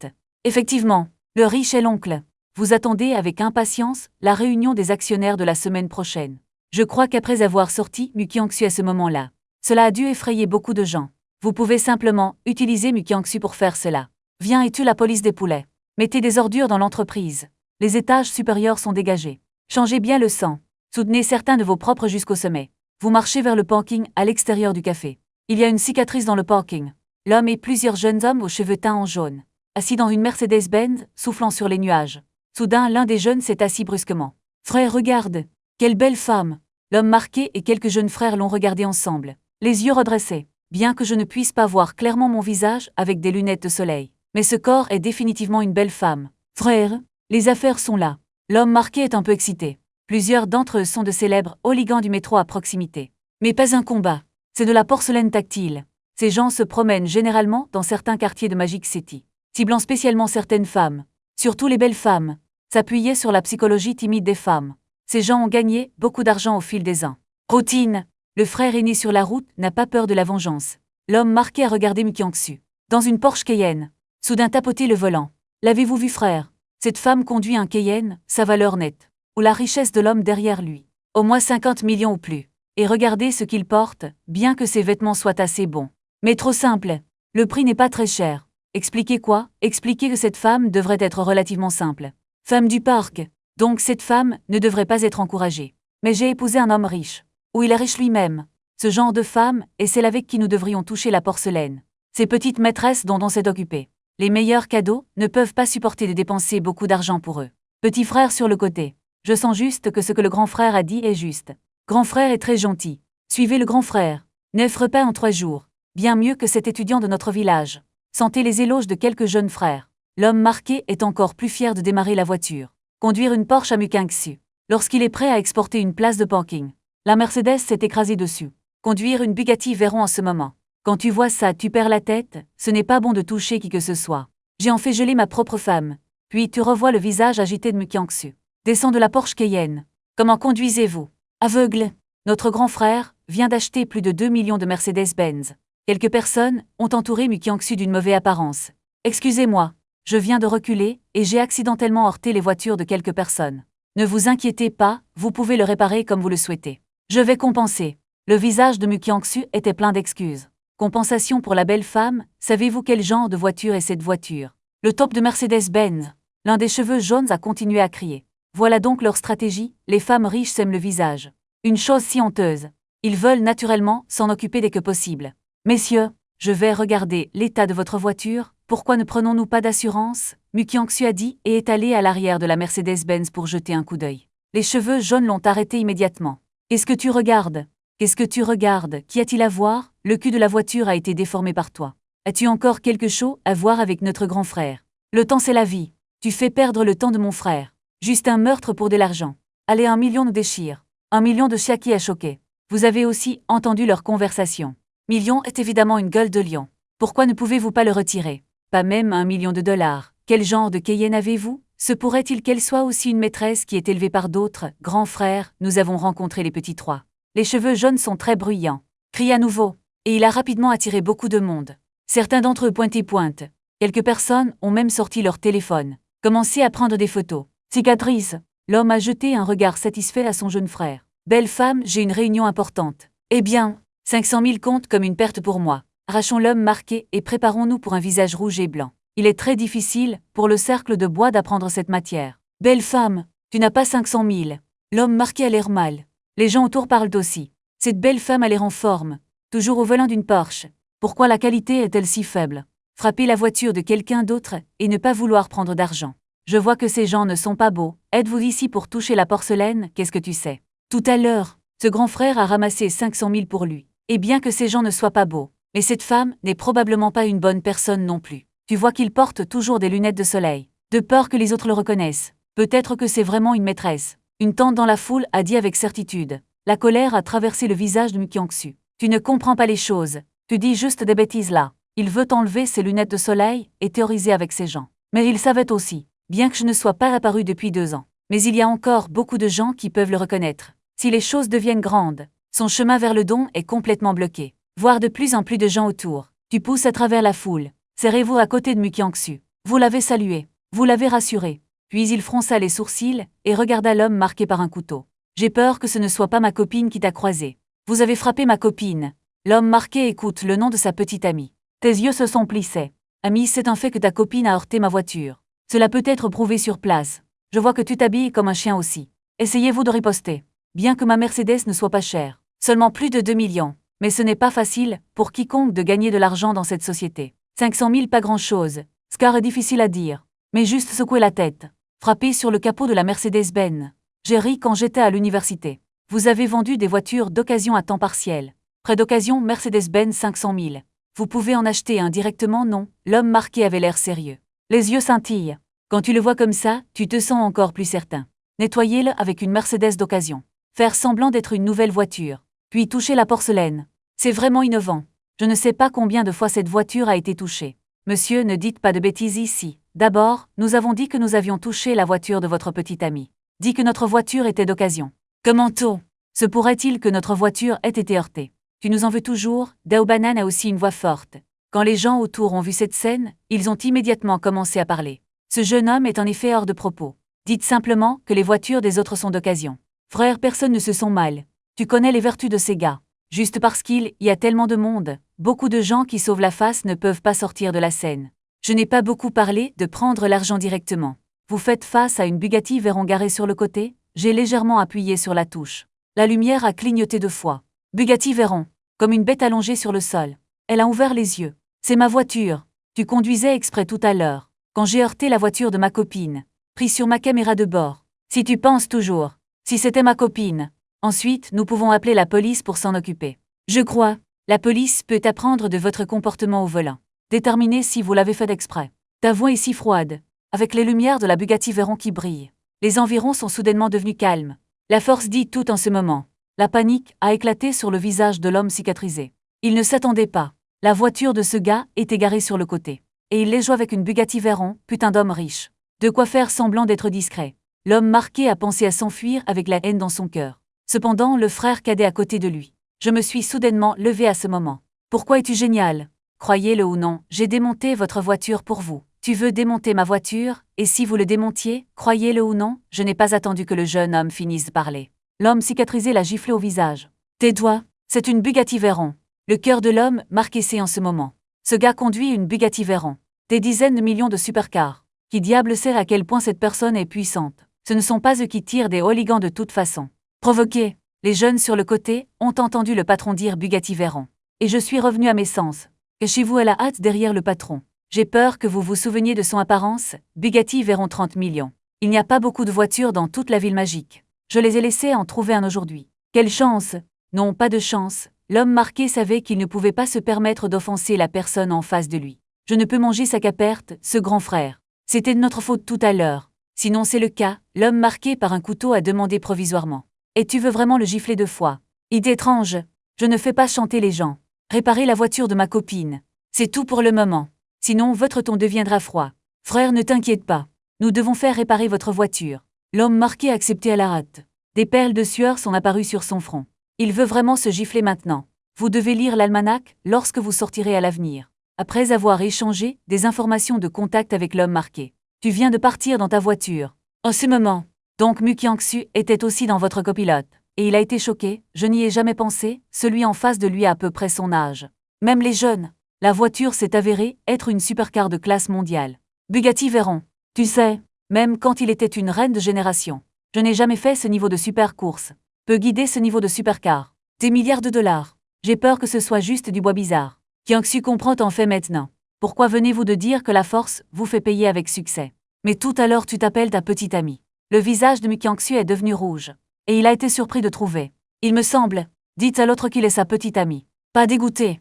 Effectivement, le riche est l'oncle. Vous attendez avec impatience la réunion des actionnaires de la semaine prochaine. Je crois qu'après avoir sorti Mu Qiangsu à ce moment-là, cela a dû effrayer beaucoup de gens. Vous pouvez simplement utiliser Mu Qiangsu pour faire cela. Viens et tue la police des poulets. Mettez des ordures dans l'entreprise. Les étages supérieurs sont dégagés. Changez bien le sang. Soutenez certains de vos propres jusqu'au sommet. Vous marchez vers le parking à l'extérieur du café. Il y a une cicatrice dans le parking. L'homme et plusieurs jeunes hommes aux cheveux teints en jaune, assis dans une Mercedes-Benz, soufflant sur les nuages. Soudain, l'un des jeunes s'est assis brusquement. Frère, regarde. Quelle belle femme. L'homme marqué et quelques jeunes frères l'ont regardé ensemble, les yeux redressés. Bien que je ne puisse pas voir clairement mon visage avec des lunettes de soleil. Mais ce corps est définitivement une belle femme. Frère, les affaires sont là. L'homme marqué est un peu excité. Plusieurs d'entre eux sont de célèbres hooligans du métro à proximité. Mais pas un combat. C'est de la porcelaine tactile. Ces gens se promènent généralement dans certains quartiers de Magic City, ciblant spécialement certaines femmes, surtout les belles femmes, s'appuyer sur la psychologie timide des femmes. Ces gens ont gagné beaucoup d'argent au fil des ans. Routine. Le frère aîné sur la route n'a pas peur de la vengeance. L'homme marqué a regardé Mu Qiangsu. Dans une Porsche Cayenne. Soudain tapoter le volant. L'avez-vous vu, frère? Cette femme conduit un Cayenne, sa valeur nette. Ou la richesse de l'homme derrière lui. Au moins 50 millions ou plus. Et regardez ce qu'il porte, bien que ses vêtements soient assez bons. Mais trop simple. Le prix n'est pas très cher. Expliquez quoi? Expliquez que cette femme devrait être relativement simple. Femme du parc. Donc cette femme ne devrait pas être encouragée. Mais j'ai épousé un homme riche. Ou il est riche lui-même. Ce genre de femme, et celle avec qui nous devrions toucher la porcelaine. Ces petites maîtresses dont on s'est occupé. Les meilleurs cadeaux ne peuvent pas supporter de dépenser beaucoup d'argent pour eux. Petit frère sur le côté. Je sens juste que ce que le grand frère a dit est juste. Grand frère est très gentil. Suivez le grand frère. 9 repas en 3 jours. Bien mieux que cet étudiant de notre village. Sentez les éloges de quelques jeunes frères. L'homme marqué est encore plus fier de démarrer la voiture. Conduire une Porsche à Mu Qiangsu. lorsqu'il est prêt à exporter une place de parking. La Mercedes s'est écrasée dessus. Conduire une Bugatti Veyron en ce moment. Quand tu vois ça, tu perds la tête, ce n'est pas bon de toucher qui que ce soit. J'ai en fait geler ma propre femme. Puis tu revois le visage agité de Mukiangsu. Descend de la Porsche Cayenne. Comment conduisez-vous? Aveugle. Notre grand frère vient d'acheter plus de 2 millions de Mercedes-Benz. Quelques personnes ont entouré Mukiangsu d'une mauvaise apparence. Excusez-moi, je viens de reculer et j'ai accidentellement heurté les voitures de quelques personnes. Ne vous inquiétez pas, vous pouvez le réparer comme vous le souhaitez. Je vais compenser. Le visage de Mukiangsu était plein d'excuses. Compensation pour la belle femme, savez-vous quel genre de voiture est cette voiture? Le top de Mercedes-Benz. L'un des cheveux jaunes a continué à crier. Voilà donc leur stratégie, les femmes riches s'aiment le visage. Une chose si honteuse. Ils veulent naturellement s'en occuper dès que possible. Messieurs, je vais regarder l'état de votre voiture, pourquoi ne prenons-nous pas d'assurance? Mukiangsu a dit et est allé à l'arrière de la Mercedes-Benz pour jeter un coup d'œil. Les cheveux jaunes l'ont arrêté immédiatement. Qu'est-ce que tu regardes? Qu'est-ce que tu regardes? Qu'y a-t-il à voir? Le cul de la voiture a été déformé par toi. As-tu encore quelque chose à voir avec notre grand frère? Le temps c'est la vie. Tu fais perdre le temps de mon frère. Juste un meurtre pour de l'argent. Allez, 1 million nous déchire. 1 million de Chiaki a choqué. Vous avez aussi entendu leur conversation. Million est évidemment une gueule de lion. Pourquoi ne pouvez-vous pas le retirer? Pas même 1 million de dollars. Quel genre de Cayenne avez-vous? Se pourrait-il qu'elle soit aussi une maîtresse qui est élevée par d'autres? Grand frère, nous avons rencontré les petits trois. Les cheveux jaunes sont très bruyants. Crie à nouveau. Et il a rapidement attiré beaucoup de monde. Certains d'entre eux pointent. Quelques personnes ont même sorti leur téléphone. Commencé à prendre des photos. Cicatrice. L'homme a jeté un regard satisfait à son jeune frère. Belle femme, j'ai une réunion importante. Eh bien, 500 000 compte comme une perte pour moi. Arrachons l'homme marqué et préparons-nous pour un visage rouge et blanc. Il est très difficile, pour le cercle de bois d'apprendre cette matière. Belle femme, tu n'as pas 500 000. L'homme marqué a l'air mal. Les gens autour parlent aussi. Cette belle femme a l'air en forme. Toujours au volant d'une Porsche. Pourquoi la qualité est-elle si faible? Frapper la voiture de quelqu'un d'autre et ne pas vouloir prendre d'argent. Je vois que ces gens ne sont pas beaux. Êtes-vous ici pour toucher la porcelaine? Qu'est-ce que tu sais? Tout à l'heure, ce grand frère a ramassé 500 000 pour lui. Et bien que ces gens ne soient pas beaux, mais cette femme n'est probablement pas une bonne personne non plus. Tu vois qu'il porte toujours des lunettes de soleil, de peur que les autres le reconnaissent. Peut-être que c'est vraiment une maîtresse. Une tante dans la foule a dit avec certitude. La colère a traversé le visage de Mukiangsu. Tu ne comprends pas les choses. Tu dis juste des bêtises là. Il veut enlever ses lunettes de soleil et théoriser avec ces gens. Mais il savait aussi, bien que je ne sois pas apparu depuis 2 ans. Mais il y a encore beaucoup de gens qui peuvent le reconnaître. Si les choses deviennent grandes, son chemin vers le don est complètement bloqué. Voir de plus en plus de gens autour. Tu pousses à travers la foule. Serrez-vous à côté de Mukiangsu. Vous l'avez salué. Vous l'avez rassuré. Puis il fronça les sourcils et regarda l'homme marqué par un couteau. J'ai peur que ce ne soit pas ma copine qui t'a croisé. Vous avez frappé ma copine. L'homme marqué écoute le nom de sa petite amie. Tes yeux se sont plissés. Ami, c'est un fait que ta copine a heurté ma voiture. Cela peut être prouvé sur place. Je vois que tu t'habilles comme un chien aussi. Essayez-vous de riposter. Bien que ma Mercedes ne soit pas chère. Seulement plus de 2 millions. Mais ce n'est pas facile pour quiconque de gagner de l'argent dans cette société. 500 000 pas grand-chose. Scar est difficile à dire. Mais juste secouer la tête. Frapper sur le capot de la Mercedes-Benz. J'ai ri quand j'étais à l'université. Vous avez vendu des voitures d'occasion à temps partiel. Près d'occasion Mercedes-Benz 500 000. Vous pouvez en acheter un directement? Non. L'homme marqué avait l'air sérieux. Les yeux scintillent. Quand tu le vois comme ça, tu te sens encore plus certain. Nettoyez-le avec une Mercedes d'occasion. Faire semblant d'être une nouvelle voiture. Puis toucher la porcelaine. C'est vraiment innovant. Je ne sais pas combien de fois cette voiture a été touchée. Monsieur, ne dites pas de bêtises ici. D'abord, nous avons dit que nous avions touché la voiture de votre petite amie. Dit que notre voiture était d'occasion. Comment tôt? Se pourrait-il que notre voiture ait été heurtée? Tu nous en veux toujours? Daobanan a aussi une voix forte. Quand les gens autour ont vu cette scène, ils ont immédiatement commencé à parler. Ce jeune homme est en effet hors de propos. Dites simplement que les voitures des autres sont d'occasion. Frère, personne ne se sent mal. Tu connais les vertus de ces gars. Juste parce qu'il y a tellement de monde, beaucoup de gens qui sauvent la face ne peuvent pas sortir de la scène. Je n'ai pas beaucoup parlé de prendre l'argent directement. Vous faites face à une Bugatti Veyron garée sur le côté, j'ai légèrement appuyé sur la touche. La lumière a clignoté 2 fois. Bugatti Veyron, comme une bête allongée sur le sol. Elle a ouvert les yeux. C'est ma voiture. Tu conduisais exprès tout à l'heure. Quand j'ai heurté la voiture de ma copine. Pris sur ma caméra de bord. Si tu penses toujours. Si c'était ma copine. Ensuite, nous pouvons appeler la police pour s'en occuper. Je crois. La police peut apprendre de votre comportement au volant. Déterminer si vous l'avez fait exprès. Ta voix est si froide. Avec les lumières de la Bugatti Veyron qui brillent. Les environs sont soudainement devenus calmes. La force dit tout en ce moment. La panique a éclaté sur le visage de l'homme cicatrisé. Il ne s'attendait pas. La voiture de ce gars était garée sur le côté. Et il les joue avec une Bugatti Veyron, putain d'homme riche. De quoi faire semblant d'être discret. L'homme marqué a pensé à s'enfuir avec la haine dans son cœur. Cependant, le frère cadet à côté de lui. Je me suis soudainement levé à ce moment. Pourquoi es-tu génial? Croyez-le ou non, j'ai démonté votre voiture pour vous. Tu veux démonter ma voiture, et si vous le démontiez, croyez-le ou non, je n'ai pas attendu que le jeune homme finisse de parler. L'homme cicatrisé l'a giflé au visage. Tais-toi, c'est une Bugatti Veyron. Le cœur de l'homme marqué en ce moment. Ce gars conduit une Bugatti Veyron. Des dizaines de millions de supercars. Qui diable sait à quel point cette personne est puissante? Ce ne sont pas eux qui tirent des hooligans de toute façon. Provoqués, les jeunes sur le côté ont entendu le patron dire Bugatti Veyron. Et je suis revenu à mes sens. Cachez-vous à la hâte derrière le patron. J'ai peur que vous vous souveniez de son apparence, Bugatti Veyron 30 millions. Il n'y a pas beaucoup de voitures dans toute la ville magique. Je les ai laissés en trouver un aujourd'hui. Quelle chance! Non, pas de chance. L'homme marqué savait qu'il ne pouvait pas se permettre d'offenser la personne en face de lui. Je ne peux manger sa caperte, ce grand frère. C'était de notre faute tout à l'heure. Sinon c'est le cas, l'homme marqué par un couteau a demandé provisoirement. Et tu veux vraiment le gifler 2 fois? Idée étrange. Je ne fais pas chanter les gens. Réparer la voiture de ma copine. C'est tout pour le moment. Sinon votre ton deviendra froid. Frère, ne t'inquiète pas. Nous devons faire réparer votre voiture. L'homme marqué a accepté à la hâte. Des perles de sueur sont apparues sur son front. Il veut vraiment se gifler maintenant. Vous devez lire l'almanach lorsque vous sortirez à l'avenir. Après avoir échangé des informations de contact avec l'homme marqué. Tu viens de partir dans ta voiture. En ce moment. Donc Mukiangsu était aussi dans votre copilote. Et il a été choqué, je n'y ai jamais pensé, celui en face de lui a à peu près son âge. Même les jeunes. La voiture s'est avérée être une supercar de classe mondiale. Bugatti Veyron. Tu sais, même quand il était une reine de génération. Je n'ai jamais fait ce niveau de super course. Peut guider ce niveau de supercar. Des milliards de dollars. J'ai peur que ce soit juste du bois bizarre. Kiangsu comprend en fait maintenant. Pourquoi venez-vous de dire que la force vous fait payer avec succès? Mais tout à l'heure tu t'appelles ta petite amie. Le visage de Mukiangsu est devenu rouge. Et il a été surpris de trouver. Il me semble. Dites à l'autre qu'il est sa petite amie. Pas dégoûté.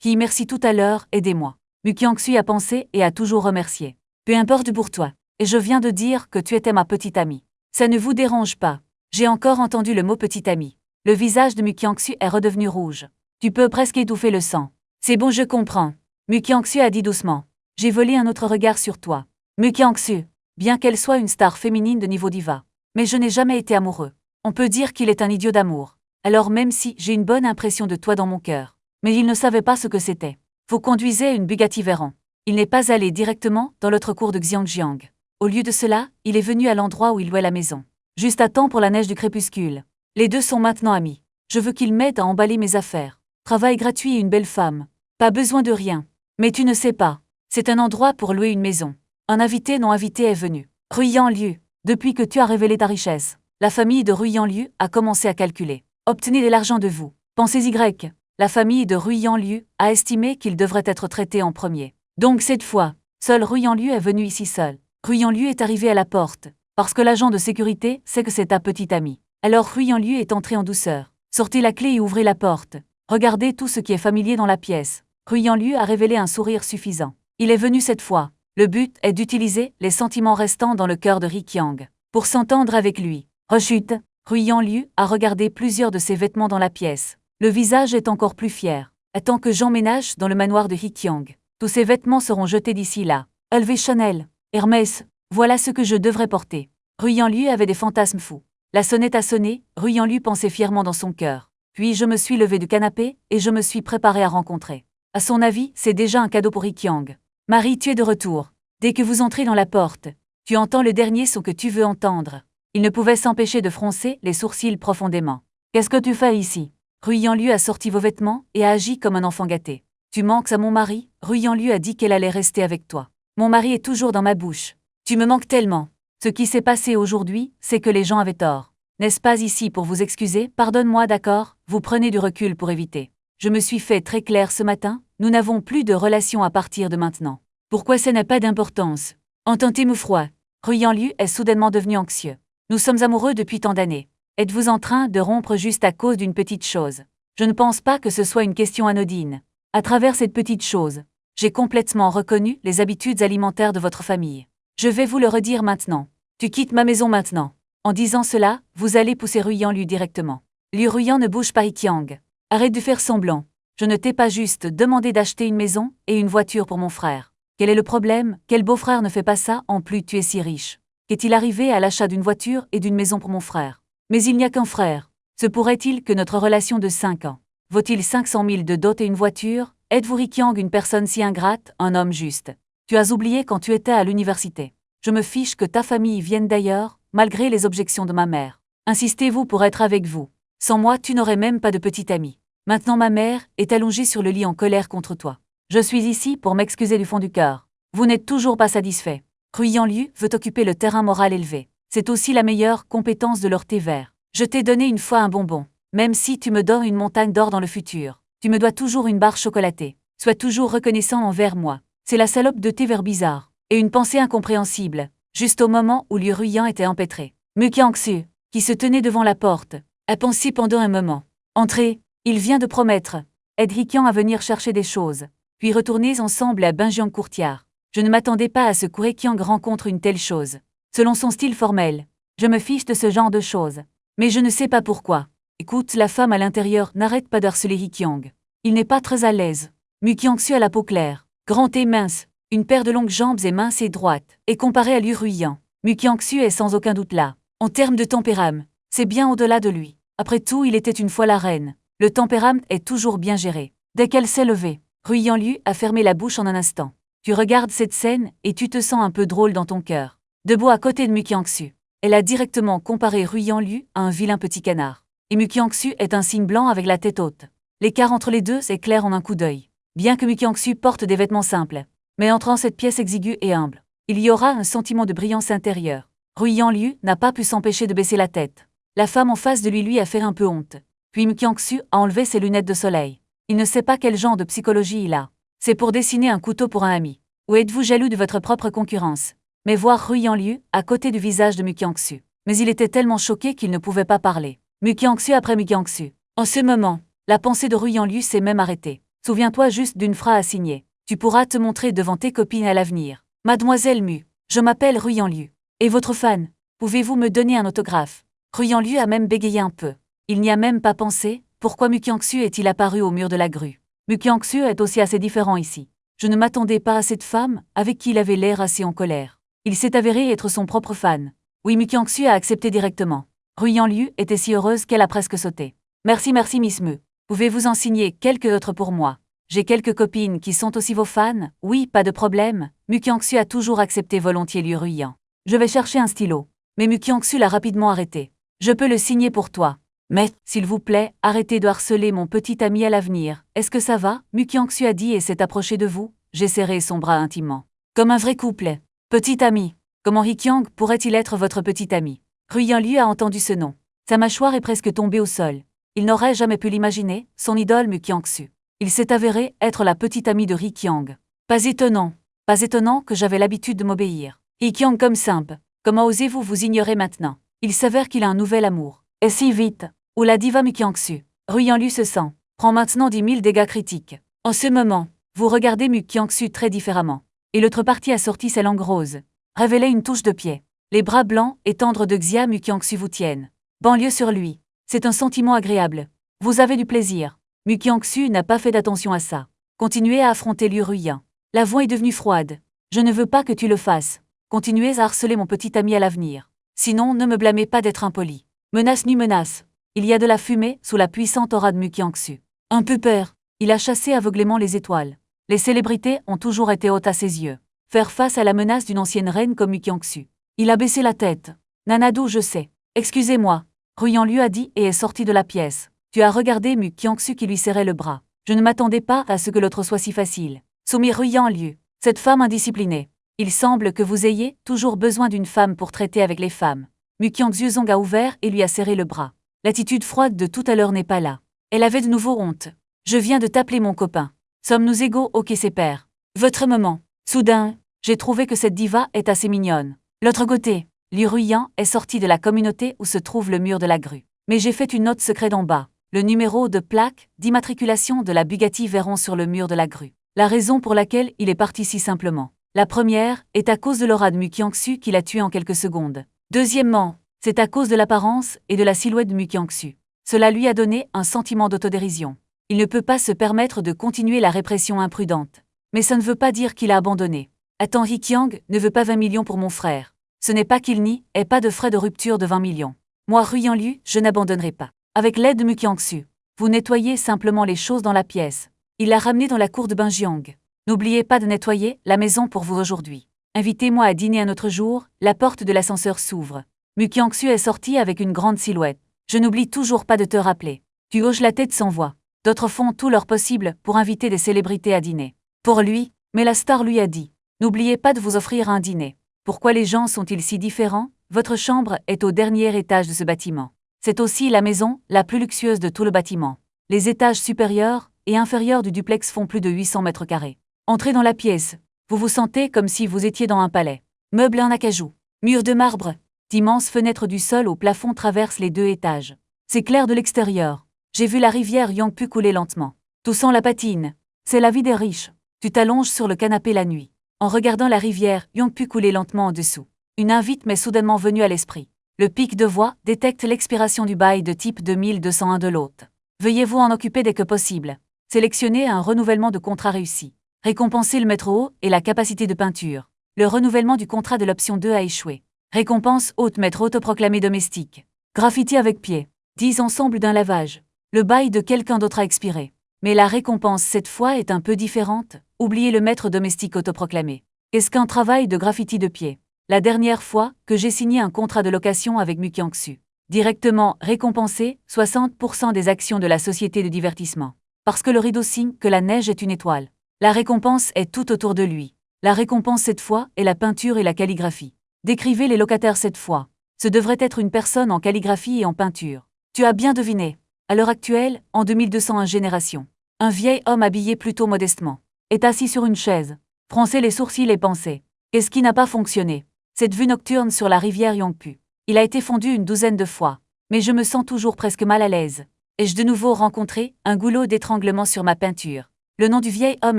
Qui merci tout à l'heure, aidez-moi. Mukiangsu a pensé et a toujours remercié. Peu importe pour toi. Et je viens de dire que tu étais ma petite amie. Ça ne vous dérange pas. J'ai encore entendu le mot petite amie. Le visage de Mukiangsu est redevenu rouge. Tu peux presque étouffer le sang. C'est bon, je comprends. Mukiangsu a dit doucement. J'ai volé un autre regard sur toi. Mukiangsu, bien qu'elle soit une star féminine de niveau diva. Mais je n'ai jamais été amoureux. On peut dire qu'il est un idiot d'amour. Alors même si j'ai une bonne impression de toi dans mon cœur. Mais il ne savait pas ce que c'était. Vous conduisez une Bugatti Veyron. Il n'est pas allé directement dans l'autre cour de Xiangjiang. Au lieu de cela, il est venu à l'endroit où il louait la maison. Juste à temps pour la neige du crépuscule. Les deux sont maintenant amis. Je veux qu'il m'aide à emballer mes affaires. Travail gratuit et une belle femme. Pas besoin de rien. Mais tu ne sais pas. C'est un endroit pour louer une maison. Un invité non invité est venu. Ruyan Liu. Depuis que tu as révélé ta richesse, la famille de Ruyan Liu a commencé à calculer. Obtenez de l'argent de vous. Pensez Y. La famille de Ruyan Liu a estimé qu'il devrait être traité en premier. Donc cette fois, seul Ruyan Liu est venu ici seul. Ruyan Liu est arrivé à la porte. Parce que l'agent de sécurité sait que c'est ta petite amie. Alors Ruyan Liu est entré en douceur. Sortez la clé et ouvrez la porte. Regardez tout ce qui est familier dans la pièce. Ruyan Liu a révélé un sourire suffisant. Il est venu cette fois. Le but est d'utiliser les sentiments restants dans le cœur de Rikyang pour s'entendre avec lui. Rechute. Ruyan Liu a regardé plusieurs de ses vêtements dans la pièce. Le visage est encore plus fier. Attends que j'emménage dans le manoir de Rikyang. Tous ces vêtements seront jetés d'ici là. LV Chanel, Hermès, voilà ce que je devrais porter. Ruyan Liu avait des fantasmes fous. La sonnette a sonné, Ruyan Liu pensait fièrement dans son cœur. Puis je me suis levé du canapé et je me suis préparé à rencontrer. À son avis, c'est déjà un cadeau pour Rikyang. Marie, tu es de retour. Dès que vous entrez dans la porte, tu entends le dernier son que tu veux entendre. Il ne pouvait s'empêcher de froncer les sourcils profondément. Qu'est-ce que tu fais ici? Ruyan Liu a sorti vos vêtements et a agi comme un enfant gâté. Tu manques à mon mari? Ruyan Liu a dit qu'elle allait rester avec toi. Mon mari est toujours dans ma bouche. Tu me manques tellement. Ce qui s'est passé aujourd'hui, c'est que les gens avaient tort. N'est-ce pas ici pour vous excuser? Pardonne-moi, d'accord? Vous prenez du recul pour éviter. Je me suis fait très clair ce matin, nous n'avons plus de relation à partir de maintenant. Pourquoi ça n'a pas d'importance? Entendez-moi froid. Ruyan Liu est soudainement devenu anxieux. Nous sommes amoureux depuis tant d'années. Êtes-vous en train de rompre juste à cause d'une petite chose? Je ne pense pas que ce soit une question anodine. À travers cette petite chose, j'ai complètement reconnu les habitudes alimentaires de votre famille. Je vais vous le redire maintenant. Tu quittes ma maison maintenant. En disant cela, vous allez pousser Ruyang Liu directement. Liu Ruyang ne bouge pas Hikiang. Arrête de faire semblant. Je ne t'ai pas juste demandé d'acheter une maison et une voiture pour mon frère. Quel est le problème? Quel beau-frère ne fait pas ça? En plus tu es si riche. Qu'est-il arrivé à l'achat d'une voiture et d'une maison pour mon frère? Mais il n'y a qu'un frère. Se pourrait-il que notre relation de 5 ans vaut-il 500 000 de dot et une voiture? Êtes-vous Hikiang une personne si ingrate, un homme juste? Tu as oublié quand tu étais à l'université. Je me fiche que ta famille vienne d'ailleurs, malgré les objections de ma mère. Insistez-vous pour être avec vous. Sans moi tu n'aurais même pas de petite amie. Maintenant ma mère est allongée sur le lit en colère contre toi. Je suis ici pour m'excuser du fond du cœur. Vous n'êtes toujours pas satisfait. Ruyang Liu veut occuper le terrain moral élevé. C'est aussi la meilleure compétence de leur thé vert. Je t'ai donné une fois un bonbon. Même si tu me donnes une montagne d'or dans le futur, tu me dois toujours une barre chocolatée. Sois toujours reconnaissant envers moi. C'est la salope de thé vert bizarre. Et une pensée incompréhensible, juste au moment où Liu Ruyang était empêtré. Mu Qiangxu, qui se tenait devant la porte, a pensé pendant un moment. Entrez, il vient de promettre. Aide Hikiang à venir chercher des choses, puis retournez ensemble à Benjiang Courtiard. Je ne m'attendais pas à ce que Hikiang rencontre une telle chose. Selon son style formel, je me fiche de ce genre de choses. Mais je ne sais pas pourquoi. Écoute, la femme à l'intérieur n'arrête pas d'harceler Hikiang. Il n'est pas très à l'aise. Mu Qiangxu a la peau claire, grand et mince, une paire de longues jambes et mince et droite, et comparé à Liu Ruyang, Mu Qiangxu est sans aucun doute là. En termes de tempérament, c'est bien au-delà de lui. Après tout, il était une fois la reine. Le tempérament est toujours bien géré. Dès qu'elle s'est levée, Ruyang Liu a fermé la bouche en un instant. Tu regardes cette scène et tu te sens un peu drôle dans ton cœur. Debout à côté de Mu Qiangxu, elle a directement comparé Ruyang Liu à un vilain petit canard. Et Mu Qiangxu est un cygne blanc avec la tête haute. L'écart entre les deux s'éclaire en un coup d'œil. Bien que Mu Qiangxu porte des vêtements simples, mais entrant cette pièce exiguë et humble, il y aura un sentiment de brillance intérieure. Ruyang Liu n'a pas pu s'empêcher de baisser la tête. La femme en face de lui a fait un peu honte. Puis Mu Qiangxu a enlevé ses lunettes de soleil. Il ne sait pas quel genre de psychologie il a. C'est pour dessiner un couteau pour un ami. Ou êtes-vous jaloux de votre propre concurrence? Mais voir Ruyang Liu à côté du visage de Mu Qiangxu. Mais il était tellement choqué qu'il ne pouvait pas parler. Mu Qiangxu après Mu Qiangxu. En ce moment, la pensée de Ruyang Liu s'est même arrêtée. Souviens-toi juste d'une phrase à signer. Tu pourras te montrer devant tes copines à l'avenir. Mademoiselle Mu, je m'appelle Ruyang Liu. Et votre fan? Pouvez-vous me donner un autographe? Ruyang Liu a même bégayé un peu. Il n'y a même pas pensé. Pourquoi Mu Qiangxu est-il apparu au mur de la grue? Mu Qiangxu est aussi assez différent ici. Je ne m'attendais pas à cette femme, avec qui il avait l'air assez en colère. Il s'est avéré être son propre fan. Oui, Mu Qiangxu a accepté directement. Ruyang Liu était si heureuse qu'elle a presque sauté. Merci Miss Mu. Pouvez-vous en signer quelques autres pour moi? J'ai quelques copines qui sont aussi vos fans. Oui, pas de problème. Mu Qiangxu a toujours accepté volontiers Liu Ruyang. Je vais chercher un stylo. Mais Mu Qiangxu l'a rapidement arrêté. Je peux le signer pour toi. Mais, s'il vous plaît, arrêtez de harceler mon petit ami à l'avenir. Est-ce que ça va? Mu Qiangxu a dit et s'est approché de vous. J'ai serré son bras intimement. Comme un vrai couple. Petit ami. Comment Hikiang pourrait-il être votre petit ami? Ruyang Liu a entendu ce nom. Sa mâchoire est presque tombée au sol. Il n'aurait jamais pu l'imaginer, son idole Mu Qiangxu. Il s'est avéré être la petite amie de Hikiang. Pas étonnant que j'avais l'habitude de m'obéir. Hikiang comme simple. Comment osez-vous vous ignorer maintenant? Il s'avère qu'il a un nouvel amour. Et si vite? Ou la diva Mu Qiangxu. Ruyang Liu se sent. Prend maintenant 10 000 dégâts critiques. En ce moment, vous regardez Mu Qiangxu très différemment. Et l'autre partie a sorti sa langue rose. Révélait une touche de pied. Les bras blancs et tendres de Xia Mu Qiangxu vous tiennent. Banlieue sur lui. C'est un sentiment agréable. Vous avez du plaisir. Mu Qiangxu n'a pas fait d'attention à ça. Continuez à affronter Liu Ruyang. La voix est devenue froide. Je ne veux pas que tu le fasses. Continuez à harceler mon petit ami à l'avenir. Sinon, ne me blâmez pas d'être impoli. Menace nu menace. Il y a de la fumée sous la puissante aura de Mu Qiangxu. Un peu peur. Il a chassé aveuglément les étoiles. Les célébrités ont toujours été hautes à ses yeux. Faire face à la menace d'une ancienne reine comme Mu Qiangxu. Il a baissé la tête. Nanado, je sais. Excusez-moi. Ruyang Liu a dit et est sorti de la pièce. Tu as regardé Mu Qiangxu qui lui serrait le bras. Je ne m'attendais pas à ce que l'autre soit si facile. Soumis Ruyang Liu. Cette femme indisciplinée. Il semble que vous ayez toujours besoin d'une femme pour traiter avec les femmes. Mu Qiangxu Zong a ouvert et lui a serré le bras. L'attitude froide de tout à l'heure n'est pas là. Elle avait de nouveau honte. Je viens de t'appeler mon copain. Sommes-nous égaux? Ok, c'est père. Votre maman. Soudain, j'ai trouvé que cette diva est assez mignonne. L'autre côté, Liu Ruyang est sorti de la communauté où se trouve le mur de la grue. Mais j'ai fait une note secrète en bas. Le numéro de plaque d'immatriculation de la Bugatti Veyron sur le mur de la grue. La raison pour laquelle il est parti si simplement. La première est à cause de l'aura de Mu Kyang-su qui l'a tué en quelques secondes. Deuxièmement, c'est à cause de l'apparence et de la silhouette de Mu Kyang-su. Cela lui a donné un sentiment d'autodérision. Il ne peut pas se permettre de continuer la répression imprudente. Mais ça ne veut pas dire qu'il a abandonné. Attends, Hee-kyang ne veut pas 20 millions pour mon frère. Ce n'est pas qu'il nie, et pas de frais de rupture de 20 millions. Moi, Rui Yanliu, je n'abandonnerai pas. Avec l'aide de Mu Kyang-su, vous nettoyez simplement les choses dans la pièce. Il l'a ramené dans la cour de Banjiang. N'oubliez pas de nettoyer la maison pour vous aujourd'hui. Invitez-moi à dîner un autre jour, la porte de l'ascenseur s'ouvre. Mu Kyang-su est sorti avec une grande silhouette. Je n'oublie toujours pas de te rappeler. Tu hoches la tête sans voix. D'autres font tout leur possible pour inviter des célébrités à dîner. Pour lui, mais la star lui a dit « N'oubliez pas de vous offrir un dîner. Pourquoi les gens sont-ils si différents? Votre chambre est au dernier étage de ce bâtiment. C'est aussi la maison la plus luxueuse de tout le bâtiment. Les étages supérieurs et inférieurs du duplex font plus de 800 mètres carrés. Entrez dans la pièce. Vous vous sentez comme si vous étiez dans un palais. Meubles en acajou. Murs de marbre. D'immenses fenêtres du sol au plafond traversent les 2 étages. C'est clair de l'extérieur. J'ai vu la rivière Yangpu couler lentement. Tout sent la patine. C'est la vie des riches. Tu t'allonges sur le canapé la nuit. En regardant la rivière Yangpu couler lentement en dessous. Une invite m'est soudainement venue à l'esprit. Le pic de voix détecte l'expiration du bail de type 2201 de l'hôte. Veuillez vous en occuper dès que possible. Sélectionnez un renouvellement de contrat réussi. Récompensez le mètre haut et la capacité de peinture. Le renouvellement du contrat de l'option 2 a échoué. Récompense haute maître autoproclamé domestique. Graffiti avec pied. 10 ensemble d'un lavage. Le bail de quelqu'un d'autre a expiré. Mais la récompense cette fois est un peu différente. Oubliez le maître domestique autoproclamé. Qu'est-ce qu'un travail de graffiti de pied? La dernière fois que j'ai signé un contrat de location avec Mu Kyang-su. Directement récompensé 60% des actions de la société de divertissement. Parce que le rideau signe que la neige est une étoile. La récompense est tout autour de lui. La récompense cette fois est la peinture et la calligraphie. Décrivez les locataires cette fois. Ce devrait être une personne en calligraphie et en peinture. Tu as bien deviné. À l'heure actuelle, en 2201 génération, un vieil homme habillé plutôt modestement est assis sur une chaise, fronçait les sourcils et pensait. Qu'est-ce qui n'a pas fonctionné? Cette vue nocturne sur la rivière Yangpu. Il a été fondu une douzaine de fois, mais je me sens toujours presque mal à l'aise. Ai-je de nouveau rencontré un goulot d'étranglement sur ma peinture? Le nom du vieil homme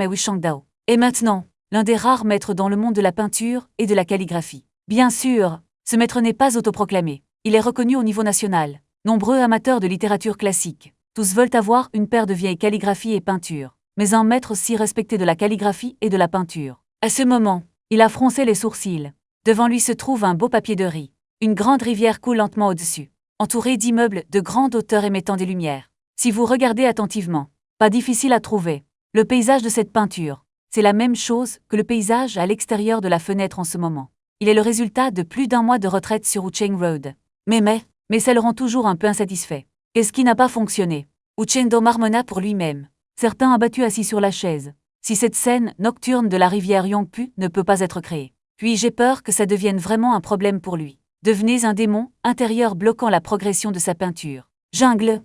est Wu Shangdao. Et maintenant, l'un des rares maîtres dans le monde de la peinture et de la calligraphie. Bien sûr, ce maître n'est pas autoproclamé. Il est reconnu au niveau national. Nombreux amateurs de littérature classique. Tous veulent avoir une paire de vieilles calligraphies et peintures. Mais un maître aussi respecté de la calligraphie et de la peinture. À ce moment, il a froncé les sourcils. Devant lui se trouve un beau papier de riz. Une grande rivière coule lentement au-dessus, entourée d'immeubles de grande hauteur émettant des lumières. Si vous regardez attentivement, pas difficile à trouver. Le paysage de cette peinture, c'est la même chose que le paysage à l'extérieur de la fenêtre en ce moment. Il est le résultat de plus d'un mois de retraite sur Wucheng Road. Mais ça le rend toujours un peu insatisfait. Qu'est-ce qui n'a pas fonctionné? Uchendo marmonna pour lui-même. Certains abattus assis sur la chaise. Si cette scène nocturne de la rivière Yangpu ne peut pas être créée. Puis j'ai peur que ça devienne vraiment un problème pour lui. Devenez un démon intérieur bloquant la progression de sa peinture. Jungle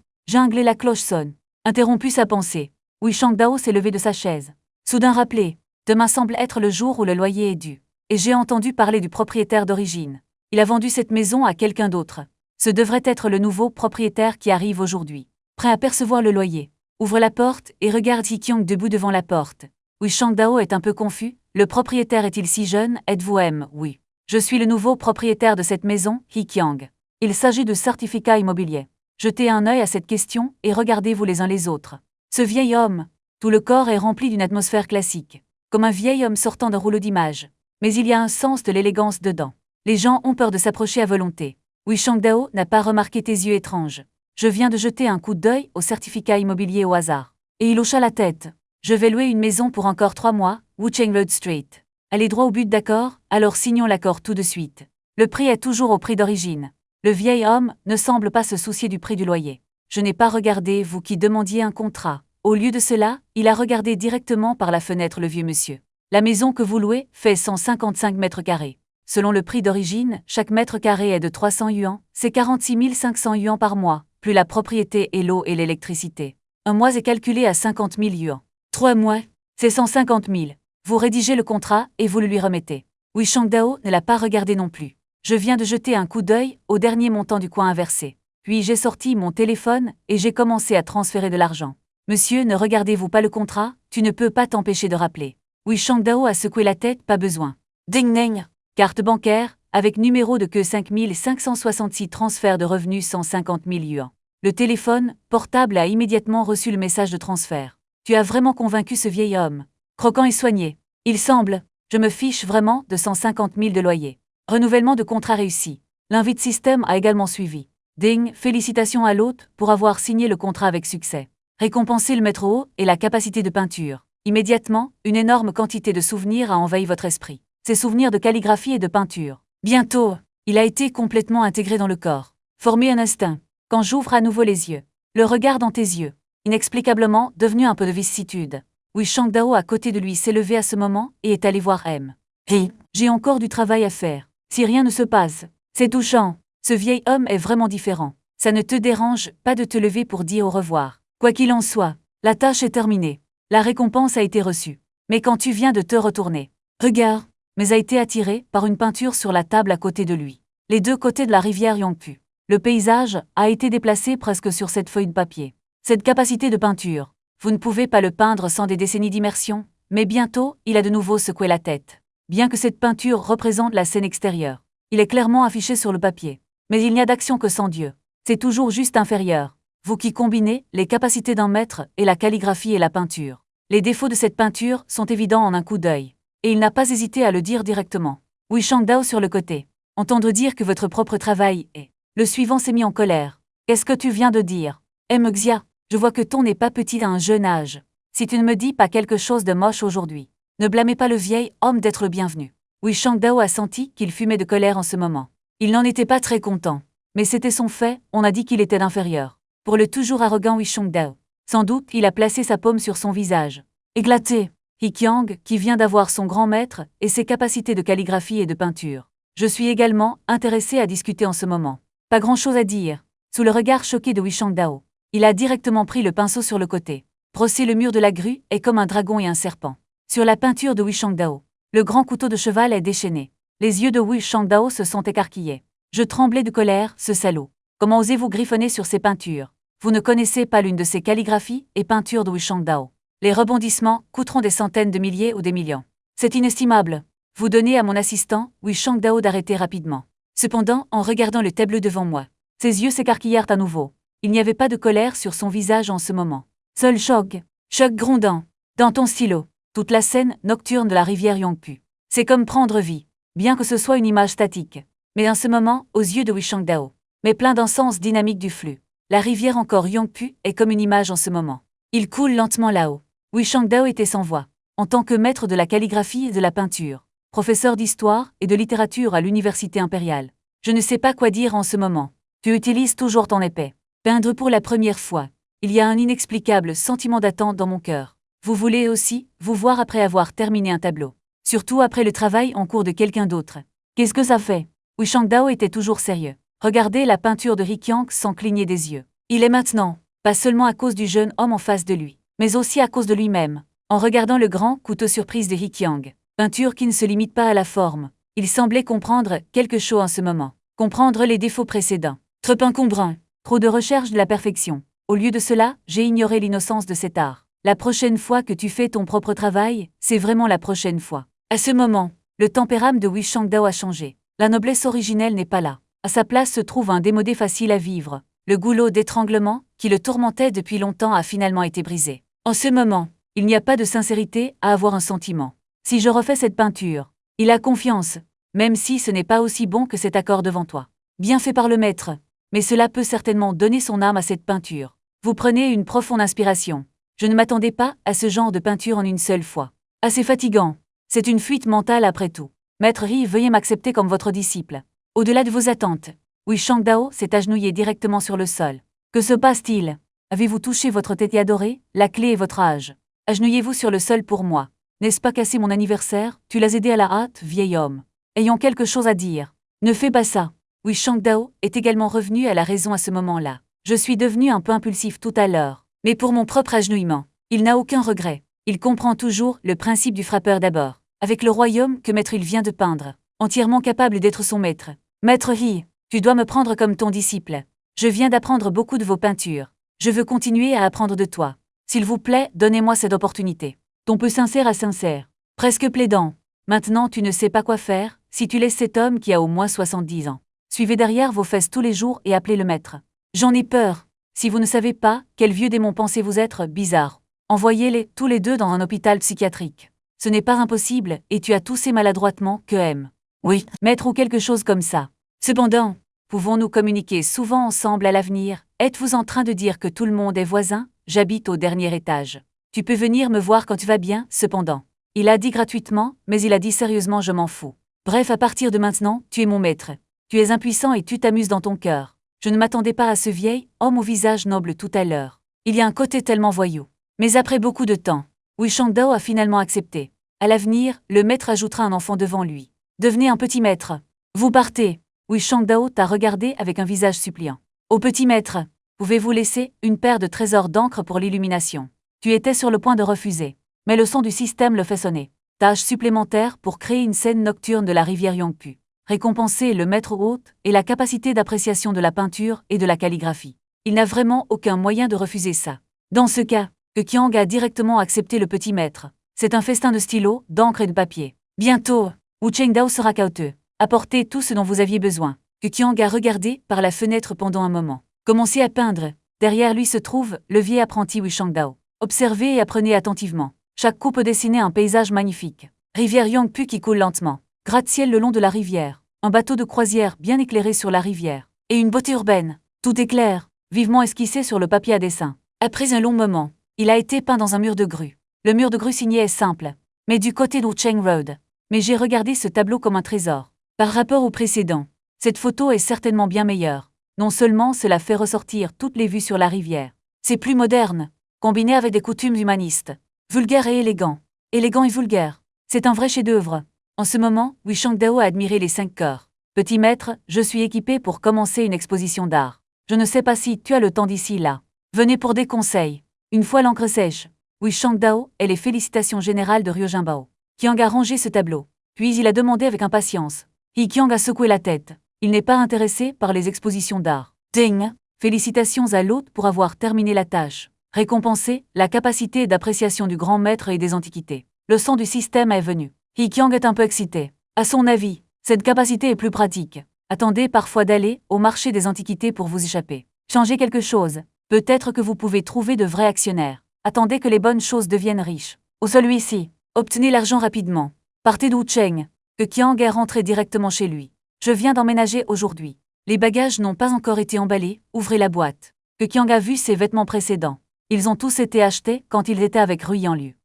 et la cloche sonne. Interrompu sa pensée. Wu Shangdao s'est levé de sa chaise. Soudain rappelé. Demain semble être le jour où le loyer est dû. Et j'ai entendu parler du propriétaire d'origine. Il a vendu cette maison à quelqu'un d'autre. Ce devrait être le nouveau propriétaire qui arrive aujourd'hui. Prêt à percevoir le loyer. Ouvre la porte et regarde Hee-kyang debout devant la porte. Wu Shangdao est un peu confus. Le propriétaire est-il si jeune? Êtes-vous M? Oui. Je suis le nouveau propriétaire de cette maison, Hee-kyang. Il s'agit de certificat immobilier. Jetez un œil à cette question et regardez-vous les uns les autres. Ce vieil homme, tout le corps est rempli d'une atmosphère classique, comme un vieil homme sortant d'un rouleau d'images. Mais il y a un sens de l'élégance dedans. Les gens ont peur de s'approcher à volonté. Wu Shangdao n'a pas remarqué tes yeux étranges. Je viens de jeter un coup d'œil au certificat immobilier au hasard. Et il hocha la tête. Je vais louer une maison pour encore 3 mois, Wucheng Road Street. Allez droit au but, d'accord? Alors signons l'accord tout de suite. Le prix est toujours au prix d'origine. Le vieil homme ne semble pas se soucier du prix du loyer. Je n'ai pas regardé, vous qui demandiez un contrat. Au lieu de cela, il a regardé directement par la fenêtre le vieux monsieur. La maison que vous louez fait 155 mètres carrés. Selon le prix d'origine, chaque mètre carré est de 300 yuans, c'est 46 500 yuans par mois, plus la propriété et l'eau et l'électricité. Un mois est calculé à 50 000 yuans. 3 mois, c'est 150 000. Vous rédigez le contrat et vous le lui remettez. Wu Shangdao ne l'a pas regardé non plus. Je viens de jeter un coup d'œil au dernier montant du coin inversé. Puis j'ai sorti mon téléphone et j'ai commencé à transférer de l'argent. Monsieur, ne regardez-vous pas le contrat? Tu ne peux pas t'empêcher de rappeler. Wu Shangdao a secoué la tête, pas besoin. Ding ding. Carte bancaire, avec numéro de que 5566 transferts de revenus 150 000 yuan. Le téléphone portable a immédiatement reçu le message de transfert. Tu as vraiment convaincu ce vieil homme. Croquant et soigné. Il semble, je me fiche vraiment de 150 000 de loyer. Renouvellement de contrat réussi. L'invite système a également suivi. Ding, félicitations à l'hôte pour avoir signé le contrat avec succès. Récompenser le maître haut et la capacité de peinture. Immédiatement, une énorme quantité de souvenirs a envahi votre esprit. Ces souvenirs de calligraphie et de peinture. Bientôt, il a été complètement intégré dans le corps. Formé un instinct. Quand j'ouvre à nouveau les yeux, le regard dans tes yeux, inexplicablement devenu un peu de vicissitude. Wu Shangdao à côté de lui s'est levé à ce moment et est allé voir M. Hey, j'ai encore du travail à faire. Si rien ne se passe, c'est touchant. Ce vieil homme est vraiment différent. Ça ne te dérange pas de te lever pour dire au revoir. Quoi qu'il en soit, la tâche est terminée. La récompense a été reçue. Mais quand tu viens de te retourner, regarde, mais a été attiré par une peinture sur la table à côté de lui. Les deux côtés de la rivière Yangpu. Le paysage a été déplacé presque sur cette feuille de papier. Cette capacité de peinture, vous ne pouvez pas le peindre sans des décennies d'immersion, mais bientôt, il a de nouveau secoué la tête. Bien que cette peinture représente la scène extérieure, il est clairement affiché sur le papier. Mais il n'y a d'action que sans Dieu. C'est toujours juste inférieur. Vous qui combinez les capacités d'un maître et la calligraphie et la peinture. Les défauts de cette peinture sont évidents en un coup d'œil. Et il n'a pas hésité à le dire directement. Wu Shangdao sur le côté. Entendre dire que votre propre travail est. Le suivant s'est mis en colère. Qu'est-ce que tu viens de dire? Xia, je vois que ton n'est pas petit à un jeune âge. Si tu ne me dis pas quelque chose de moche aujourd'hui, ne blâmez pas le vieil homme d'être le bienvenu. Wu Shangdao a senti qu'il fumait de colère en ce moment. Il n'en était pas très content. Mais c'était son fait, on a dit qu'il était inférieur. Pour le toujours arrogant Wu Shangdao. Sans doute, il a placé sa paume sur son visage. Éclaté. Hikiang, qui vient d'avoir son grand maître, et ses capacités de calligraphie et de peinture. Je suis également intéressé à discuter en ce moment. Pas grand-chose à dire. Sous le regard choqué de Wu Shangdao, il a directement pris le pinceau sur le côté. Brosser le mur de la grue est comme un dragon et un serpent. Sur la peinture de Wu Shangdao, le grand couteau de cheval est déchaîné. Les yeux de Wu Shangdao se sont écarquillés. Je tremblais de colère, ce salaud. Comment osez-vous griffonner sur ces peintures? Vous ne connaissez pas l'une de ces calligraphies et peintures de Wu Shangdao. Les rebondissements coûteront des centaines de milliers ou des millions. C'est inestimable. Vous donnez à mon assistant, Wu Shangdao, d'arrêter rapidement. Cependant, en regardant le tableau devant moi, ses yeux s'écarquillèrent à nouveau. Il n'y avait pas de colère sur son visage en ce moment. Seul choc. Choc grondant. Dans ton stylo. Toute la scène nocturne de la rivière Yangpu. C'est comme prendre vie. Bien que ce soit une image statique. Mais en ce moment, aux yeux de Wu Shangdao, mais plein d'un sens dynamique du flux. La rivière encore Yangpu est comme une image en ce moment. Il coule lentement là-haut. Wu Shangdao était sans voix. En tant que maître de la calligraphie et de la peinture, professeur d'histoire et de littérature à l'université impériale. Je ne sais pas quoi dire en ce moment. Tu utilises toujours ton épée. Peindre pour la première fois. Il y a un inexplicable sentiment d'attente dans mon cœur. Vous voulez aussi vous voir après avoir terminé un tableau. Surtout après le travail en cours de quelqu'un d'autre. Qu'est-ce que ça fait? Wu Shangdao était toujours sérieux. Regardez la peinture de Hikiang sans cligner des yeux. Il est maintenant, pas seulement à cause du jeune homme en face de lui, mais aussi à cause de lui-même. En regardant le grand couteau surprise de Hikiang, peinture qui ne se limite pas à la forme, il semblait comprendre quelque chose en ce moment. Comprendre les défauts précédents. Trop encombrant. Trop de recherche de la perfection. Au lieu de cela, j'ai ignoré l'innocence de cet art. La prochaine fois que tu fais ton propre travail, c'est vraiment la prochaine fois. À ce moment, le tempérament de Wu Shangdao a changé. La noblesse originelle n'est pas là. À sa place se trouve un démodé facile à vivre. Le goulot d'étranglement, qui le tourmentait depuis longtemps, a finalement été brisé. En ce moment, il n'y a pas de sincérité à avoir un sentiment. Si je refais cette peinture, il a confiance, même si ce n'est pas aussi bon que cet accord devant toi. Bien fait par le maître, mais cela peut certainement donner son âme à cette peinture. Vous prenez une profonde inspiration. Je ne m'attendais pas à ce genre de peinture en une seule fois. Assez fatigant. C'est une fuite mentale après tout. Maître Ri, veuillez m'accepter comme votre disciple. Au-delà de vos attentes. Wu Shangdao s'est agenouillé directement sur le sol. Que se passe-t-il? Avez-vous touché votre tété adoré, la clé et votre âge? Agenouillez-vous sur le sol pour moi. N'est-ce pas cassé mon anniversaire? Tu l'as aidé à la hâte, vieil homme. Ayons quelque chose à dire. Ne fais pas ça. Wu Shangdao est également revenu à la raison à ce moment-là. Je suis devenu un peu impulsif tout à l'heure. Mais pour mon propre agenouillement, il n'a aucun regret. Il comprend toujours le principe du frappeur d'abord. Avec le royaume que Maître il vient de peindre. Entièrement capable d'être son maître. Maître Ri, tu dois me prendre comme ton disciple. Je viens d'apprendre beaucoup de vos peintures. Je veux continuer à apprendre de toi. S'il vous plaît, donnez-moi cette opportunité. Ton peu sincère à sincère. presque plaidant. Maintenant tu ne sais pas quoi faire, si tu laisses cet homme qui a au moins 70 ans. Suivez derrière vos fesses tous les jours et appelez le maître. J'en ai peur. Si vous ne savez pas, quel vieux démon pensez-vous être, bizarre. Envoyez-les, tous les deux, dans un hôpital psychiatrique. Ce n'est pas impossible, et tu as toussé maladroitement, que M. Oui, maître ou quelque chose comme ça. Cependant, pouvons-nous communiquer souvent ensemble à l'avenir? Êtes-vous en train de dire que tout le monde est voisin? J'habite au dernier étage. Tu peux venir me voir quand tu vas bien, cependant. Il a dit gratuitement, mais il a dit sérieusement je m'en fous. Bref, à partir de maintenant, tu es mon maître. Tu es impuissant et tu t'amuses dans ton cœur. Je ne m'attendais pas à ce vieil homme au visage noble tout à l'heure. Il y a un côté tellement voyou. Mais après beaucoup de temps, Wei Shangdao a finalement accepté. À l'avenir, le maître ajoutera un enfant devant lui. Devenez un petit maître. Vous partez. Wei Shangdao t'a regardé avec un visage suppliant. Au petit maître, pouvez-vous laisser une paire de trésors d'encre pour l'illumination? Tu étais sur le point de refuser. Mais le son du système le fait sonner. Tâche supplémentaire pour créer une scène nocturne de la rivière Yangpu. Récompenser le maître hôte et la capacité d'appréciation de la peinture et de la calligraphie. Il n'a vraiment aucun moyen de refuser ça. Dans ce cas, que Qiang a directement accepté le petit maître. C'est un festin de stylos, d'encre et de papier. Bientôt, Wu Chengdao sera cauteux. Apportez tout ce dont vous aviez besoin. Que Qiang a regardé par la fenêtre pendant un moment. Commencez à peindre. Derrière lui se trouve le vieil apprenti Wei Shangdao. Observez et apprenez attentivement. Chaque coup peut dessiner un paysage magnifique. Rivière Yangpu qui coule lentement. Gratte-ciel le long de la rivière. Un bateau de croisière bien éclairé sur la rivière. Et une beauté urbaine. Tout est clair, vivement esquissé sur le papier à dessin. Après un long moment, il a été peint dans un mur de grue. Le mur de grue signé est simple, mais du côté d'Ucheng Road. Mais j'ai regardé ce tableau comme un trésor. Par rapport au précédent, cette photo est certainement bien meilleure. Non seulement cela fait ressortir toutes les vues sur la rivière. C'est plus moderne, combiné avec des coutumes humanistes. Vulgaire et élégant. Élégant et vulgaire. C'est un vrai chef-d'œuvre. En ce moment, Wei Shangdao a admiré les 5 cœurs. Petit maître, je suis équipé pour commencer une exposition d'art. Je ne sais pas si tu as le temps d'ici là. Venez pour des conseils. Une fois l'encre sèche, Wei Shangdao et les félicitations générales de Ryo Jinbao. Qiang a rangé ce tableau. Puis il a demandé avec impatience. Qiang a secoué la tête. Il n'est pas intéressé par les expositions d'art. Ding! Félicitations à l'hôte pour avoir terminé la tâche. Récompenser la capacité d'appréciation du grand maître et des antiquités. Le son du système est venu. Qiang est un peu excité. À son avis, cette capacité est plus pratique. Attendez parfois d'aller au marché des antiquités pour vous échapper. Changez quelque chose. Peut-être que vous pouvez trouver de vrais actionnaires. Attendez que les bonnes choses deviennent riches. Ou celui-ci. Obtenez l'argent rapidement. Partez d'Ucheng. Que Qiang est rentré directement chez lui. Je viens d'emménager aujourd'hui. Les bagages n'ont pas encore été emballés. Ouvrez la boîte. Que Qiang a vu ses vêtements précédents. Ils ont tous été achetés quand ils étaient avec Rui Yanliu.